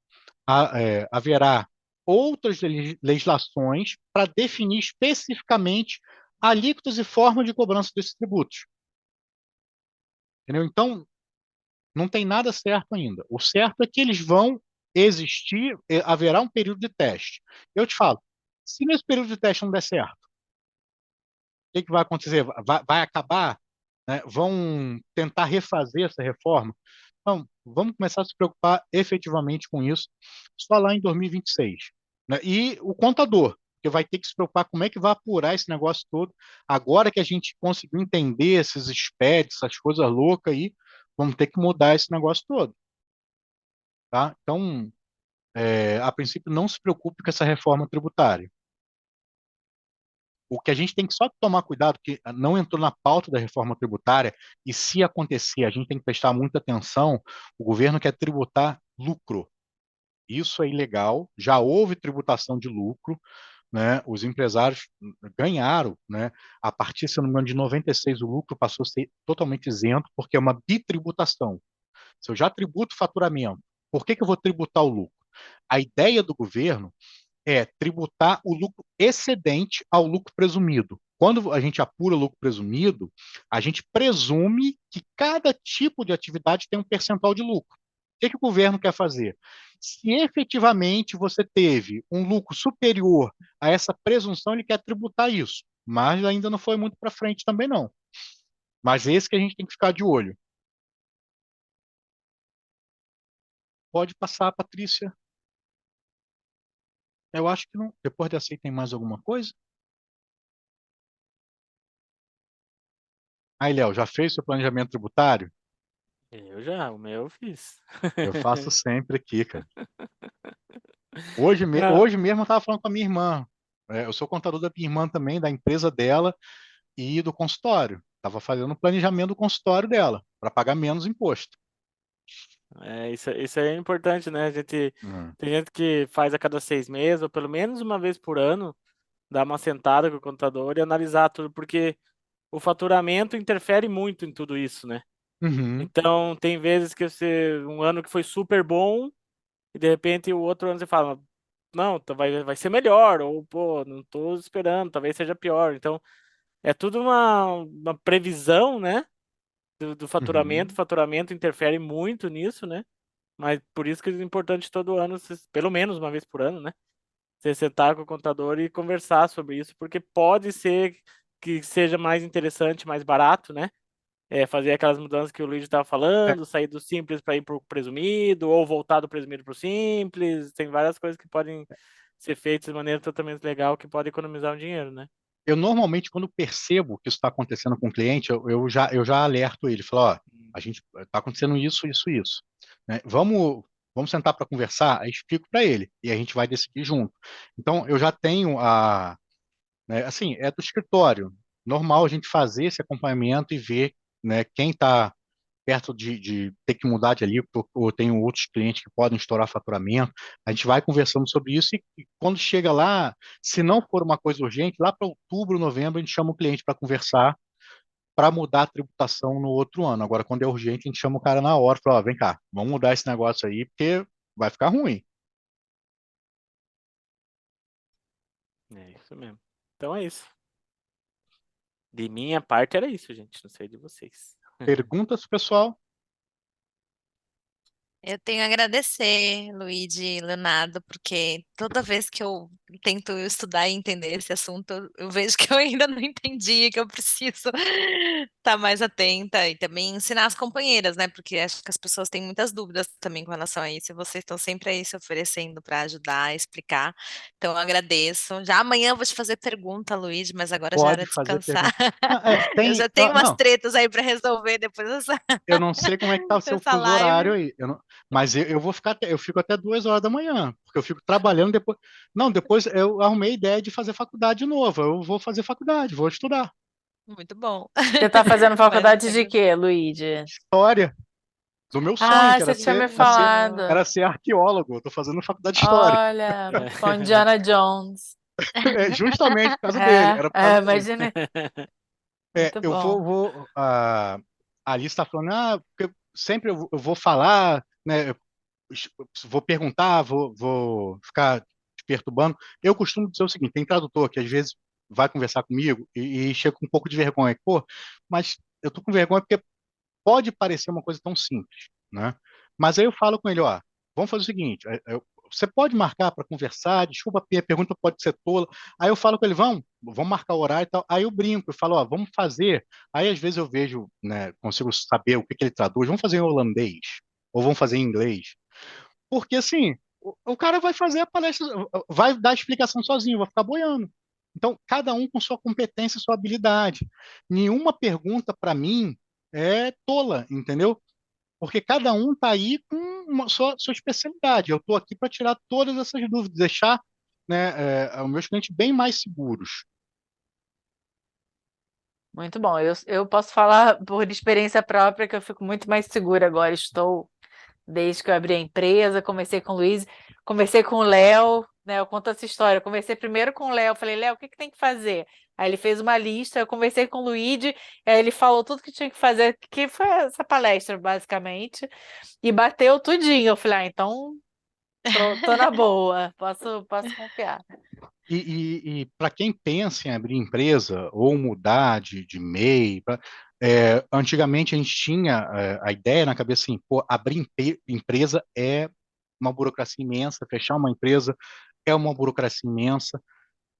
haverá outras legislações para definir especificamente alíquotas e forma de cobrança desses tributos. Entendeu? Então, não tem nada certo ainda. O certo é que eles vão existir, haverá um período de teste. Eu te falo, se nesse período de teste não der certo, o que vai acontecer? Vai acabar? Né? Vão tentar refazer essa reforma? Então, vamos começar a se preocupar efetivamente com isso só lá em 2026. Né? E o contador, que vai ter que se preocupar como é que vai apurar esse negócio todo. Agora que a gente conseguiu entender esses SPEDs, essas coisas loucas aí, vamos ter que mudar esse negócio todo. Tá? Então, a princípio, não se preocupe com essa reforma tributária. O que a gente tem que só tomar cuidado, que não entrou na pauta da reforma tributária, e se acontecer, a gente tem que prestar muita atenção, o governo quer tributar lucro. Isso é ilegal, já houve tributação de lucro, né? Os empresários ganharam, né? A partir, se eu não me engano, de 96, o lucro passou a ser totalmente isento, porque é uma bitributação. Se eu já tributo faturamento, por que eu vou tributar o lucro? A ideia do governo é tributar o lucro excedente ao lucro presumido. Quando a gente apura o lucro presumido, a gente presume que cada tipo de atividade tem um percentual de lucro. O que o governo quer fazer? Se efetivamente você teve um lucro superior a essa presunção, ele quer tributar isso. Mas ainda não foi muito para frente também, não. Mas esse que a gente tem que ficar de olho. Pode passar, Patrícia. Eu acho que não. Depois dessa aí tem mais alguma coisa? Aí, Léo, já fez seu planejamento tributário? O meu eu fiz. Eu faço sempre aqui, cara. Não, Hoje mesmo eu estava falando com a minha irmã. Eu sou contador da minha irmã também, da empresa dela e do consultório. Estava fazendo o planejamento do consultório dela, para pagar menos imposto. isso aí é importante, né? Hum. Tem gente que faz a cada 6 meses, ou pelo menos uma vez por ano, dar uma sentada com o contador e analisar tudo, porque o faturamento interfere muito em tudo isso, né? Uhum, Então, tem vezes que um ano que foi super bom, e de repente o outro ano você fala, não, vai ser melhor, ou pô, não tô esperando, talvez seja pior. Então, é tudo uma previsão, né? Do faturamento. O uhum. faturamento interfere muito nisso, né? Mas por isso que é importante todo ano, pelo menos uma vez por ano, né? Você sentar com o contador e conversar sobre isso, porque pode ser que seja mais interessante, mais barato, né? Fazer aquelas mudanças que o Luigi estava É, falando, sair do simples para ir para o presumido, ou voltar do presumido para o simples. Tem várias coisas que podem ser feitas de maneira totalmente legal que pode economizar um dinheiro, né? eu normalmente, quando percebo que isso está acontecendo com o cliente, eu já alerto ele, falo, ó, a gente está acontecendo isso, isso, isso. Né? Vamos sentar para conversar, aí explico para ele, e a gente vai decidir junto. Então, eu já tenho né, assim, é do escritório. Normal a gente fazer esse acompanhamento e ver, né, quem está perto de ter que mudar de ali, ou tenho outros clientes que podem estourar faturamento. A gente vai conversando sobre isso e quando chega lá, se não for uma coisa urgente, lá para outubro, novembro, a gente chama o cliente para conversar para mudar a tributação no outro ano. Agora, quando é urgente, a gente chama o cara na hora e fala, ó, vem cá, vamos mudar esse negócio aí, porque vai ficar ruim. É isso mesmo. Então é isso. De minha parte era isso, gente. Não sei de vocês. Perguntas, pessoal? Eu tenho a agradecer, Luigi e Leonardo, porque toda vez que eu tento estudar e entender esse assunto, eu vejo que eu ainda não entendi, que eu preciso estar mais atenta e também ensinar as companheiras, né? Porque acho que as pessoas têm muitas dúvidas também com relação a isso, e vocês estão sempre aí se oferecendo para ajudar, explicar. Então, eu agradeço. Já amanhã eu vou te fazer pergunta, Luigi, mas agora já Pode era fazer descansar. pergunta. Não, Eu já tenho umas não, tretas aí para resolver depois dessa, eu não sei como é que tá o seu dessa fuso horário live. aí. Mas eu vou ficar eu fico até 2 horas da manhã, porque eu fico trabalhando depois. Não, depois eu arrumei a ideia de fazer faculdade de novo. Eu vou fazer faculdade, vou estudar. Muito bom. Você está fazendo Vai lá, faculdade de quê, Luigi? História do meu sonho, Ah, que você tinha me Oh, falado. era ser arqueólogo. Eu tô fazendo faculdade de história. Olha, com Indiana Jones. É justamente por causa dele, era por causa dele. Imaginei. Muito Eu bom. a Alice está falando, porque sempre eu vou falar né, vou perguntar, vou ficar te perturbando. Eu costumo dizer o seguinte: tem tradutor que às vezes vai conversar comigo e chega com um pouco de vergonha. Pô, mas eu tô com vergonha porque pode parecer uma coisa tão simples, né? Mas aí eu falo com ele, ó, vamos fazer o seguinte, você pode marcar para conversar, desculpa, a pergunta pode ser tola. Aí eu falo com ele, vamos marcar o horário e tal. Aí eu brinco, eu falo, ó, vamos fazer. Aí às vezes eu vejo, né, consigo saber o que que ele traduz. Vamos fazer em holandês ou vamos fazer em inglês. Porque assim, o cara vai fazer a palestra, vai dar a explicação sozinho, vai ficar boiando. Então, cada um com sua competência e sua habilidade. Nenhuma pergunta para mim é tola, entendeu? Porque cada um está aí com uma sua especialidade. Eu estou aqui para tirar todas essas dúvidas, deixar, né, os meus clientes bem mais seguros. Muito bom. Eu posso falar por experiência própria que eu fico muito mais segura agora. Estou, desde que eu abri a empresa, comecei com o Luiz, comecei com o Léo, né? Eu conto essa história. Eu comecei primeiro com o Léo, falei, Léo, o que que tem que fazer? Aí ele fez uma lista, eu conversei com o Luigi, aí ele falou tudo que tinha que fazer, que foi essa palestra, basicamente, e bateu tudinho. Eu falei, então tô na boa, posso confiar. E para quem pensa em abrir empresa ou mudar de MEI, antigamente a gente tinha a ideia na cabeça assim, pô, abrir empresa é uma burocracia imensa, fechar uma empresa é uma burocracia imensa.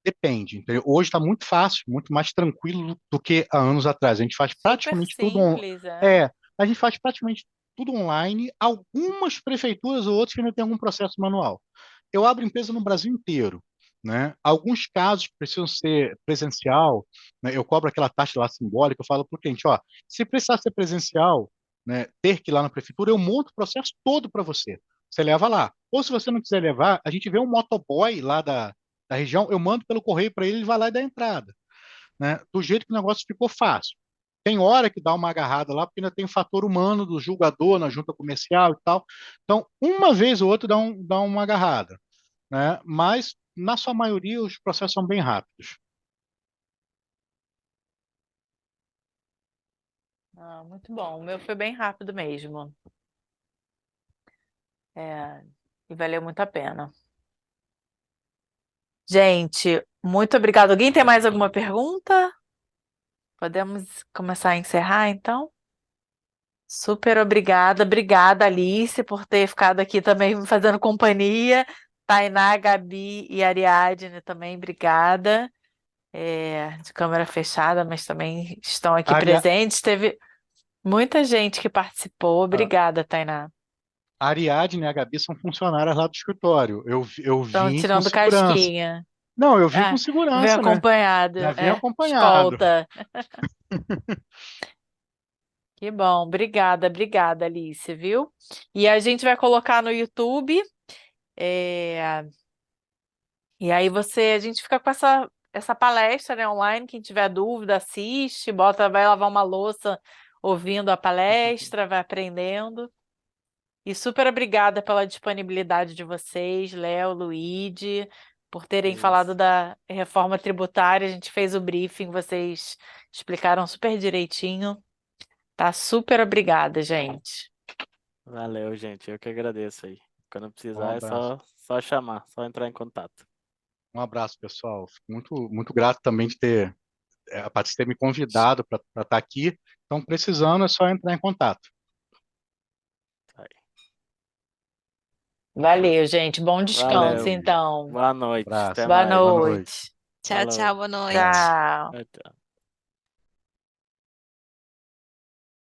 Depende, entendeu? Hoje está muito fácil, muito mais tranquilo do que há anos atrás. A gente faz Super praticamente tudo simples, é. a gente faz praticamente tudo online. Algumas prefeituras ou outras que ainda tem algum processo manual. Eu abro empresa no Brasil inteiro, né? Alguns casos precisam ser presencial, né? Eu cobro aquela taxa lá simbólica. Eu falo para o cliente, ó, se precisar ser presencial, né, ter que ir lá na prefeitura, eu monto o processo todo para você. Você leva lá. Ou se você não quiser levar, a gente vê um motoboy lá da região, eu mando pelo correio para ele, ele vai lá e dá a entrada, né? Do jeito que o negócio ficou fácil. Tem hora que dá uma agarrada lá, porque ainda tem o fator humano do julgador na junta comercial e tal. Então, uma vez ou outra dá uma agarrada, né? Mas, na sua maioria, os processos são bem rápidos. Ah, muito bom. O meu foi bem rápido mesmo. É, e valeu muito a pena. Gente, muito obrigada. Alguém tem mais alguma pergunta? Podemos começar a encerrar, então? Super obrigada. Obrigada, Alice, por ter ficado aqui também me fazendo companhia. Tainá, Gabi e Ariadne também, obrigada. De câmera fechada, mas também estão aqui A, Aria- presentes. Teve muita gente que participou. a Obrigada, Tainá. a Ariadne e a Gabi são funcionárias lá do escritório. Eu Estão vim com tirando segurança. casquinha. Não, eu vim com Ah, vem segurança, né? acompanhado. Já vim acompanhado. Escolta. Que bom, obrigada, Alice, viu? E a gente vai colocar no YouTube, é, e aí a gente fica com essa palestra, né, online, quem tiver dúvida, assiste, vai lavar uma louça ouvindo a palestra, vai aprendendo. E super obrigada pela disponibilidade de vocês, Léo, Luíde, por terem falado Isso. da reforma tributária. A gente fez o briefing, vocês explicaram super direitinho. Tá super obrigada, gente. Valeu, gente. Eu que agradeço aí. Quando Um precisar é abraço. só chamar, só entrar em contato. Um abraço, pessoal. Fico muito grato também de ter a Patrícia ter me convidado para estar aqui. Então, precisando, é só entrar em contato. Tá aí. Valeu, gente. Bom descanso, Valeu. Valeu. então. Boa noite. Até Abraço. Boa mais. Boa noite. noite. Tchau, Falou. tchau, boa noite. Tchau. Tchau, tchau.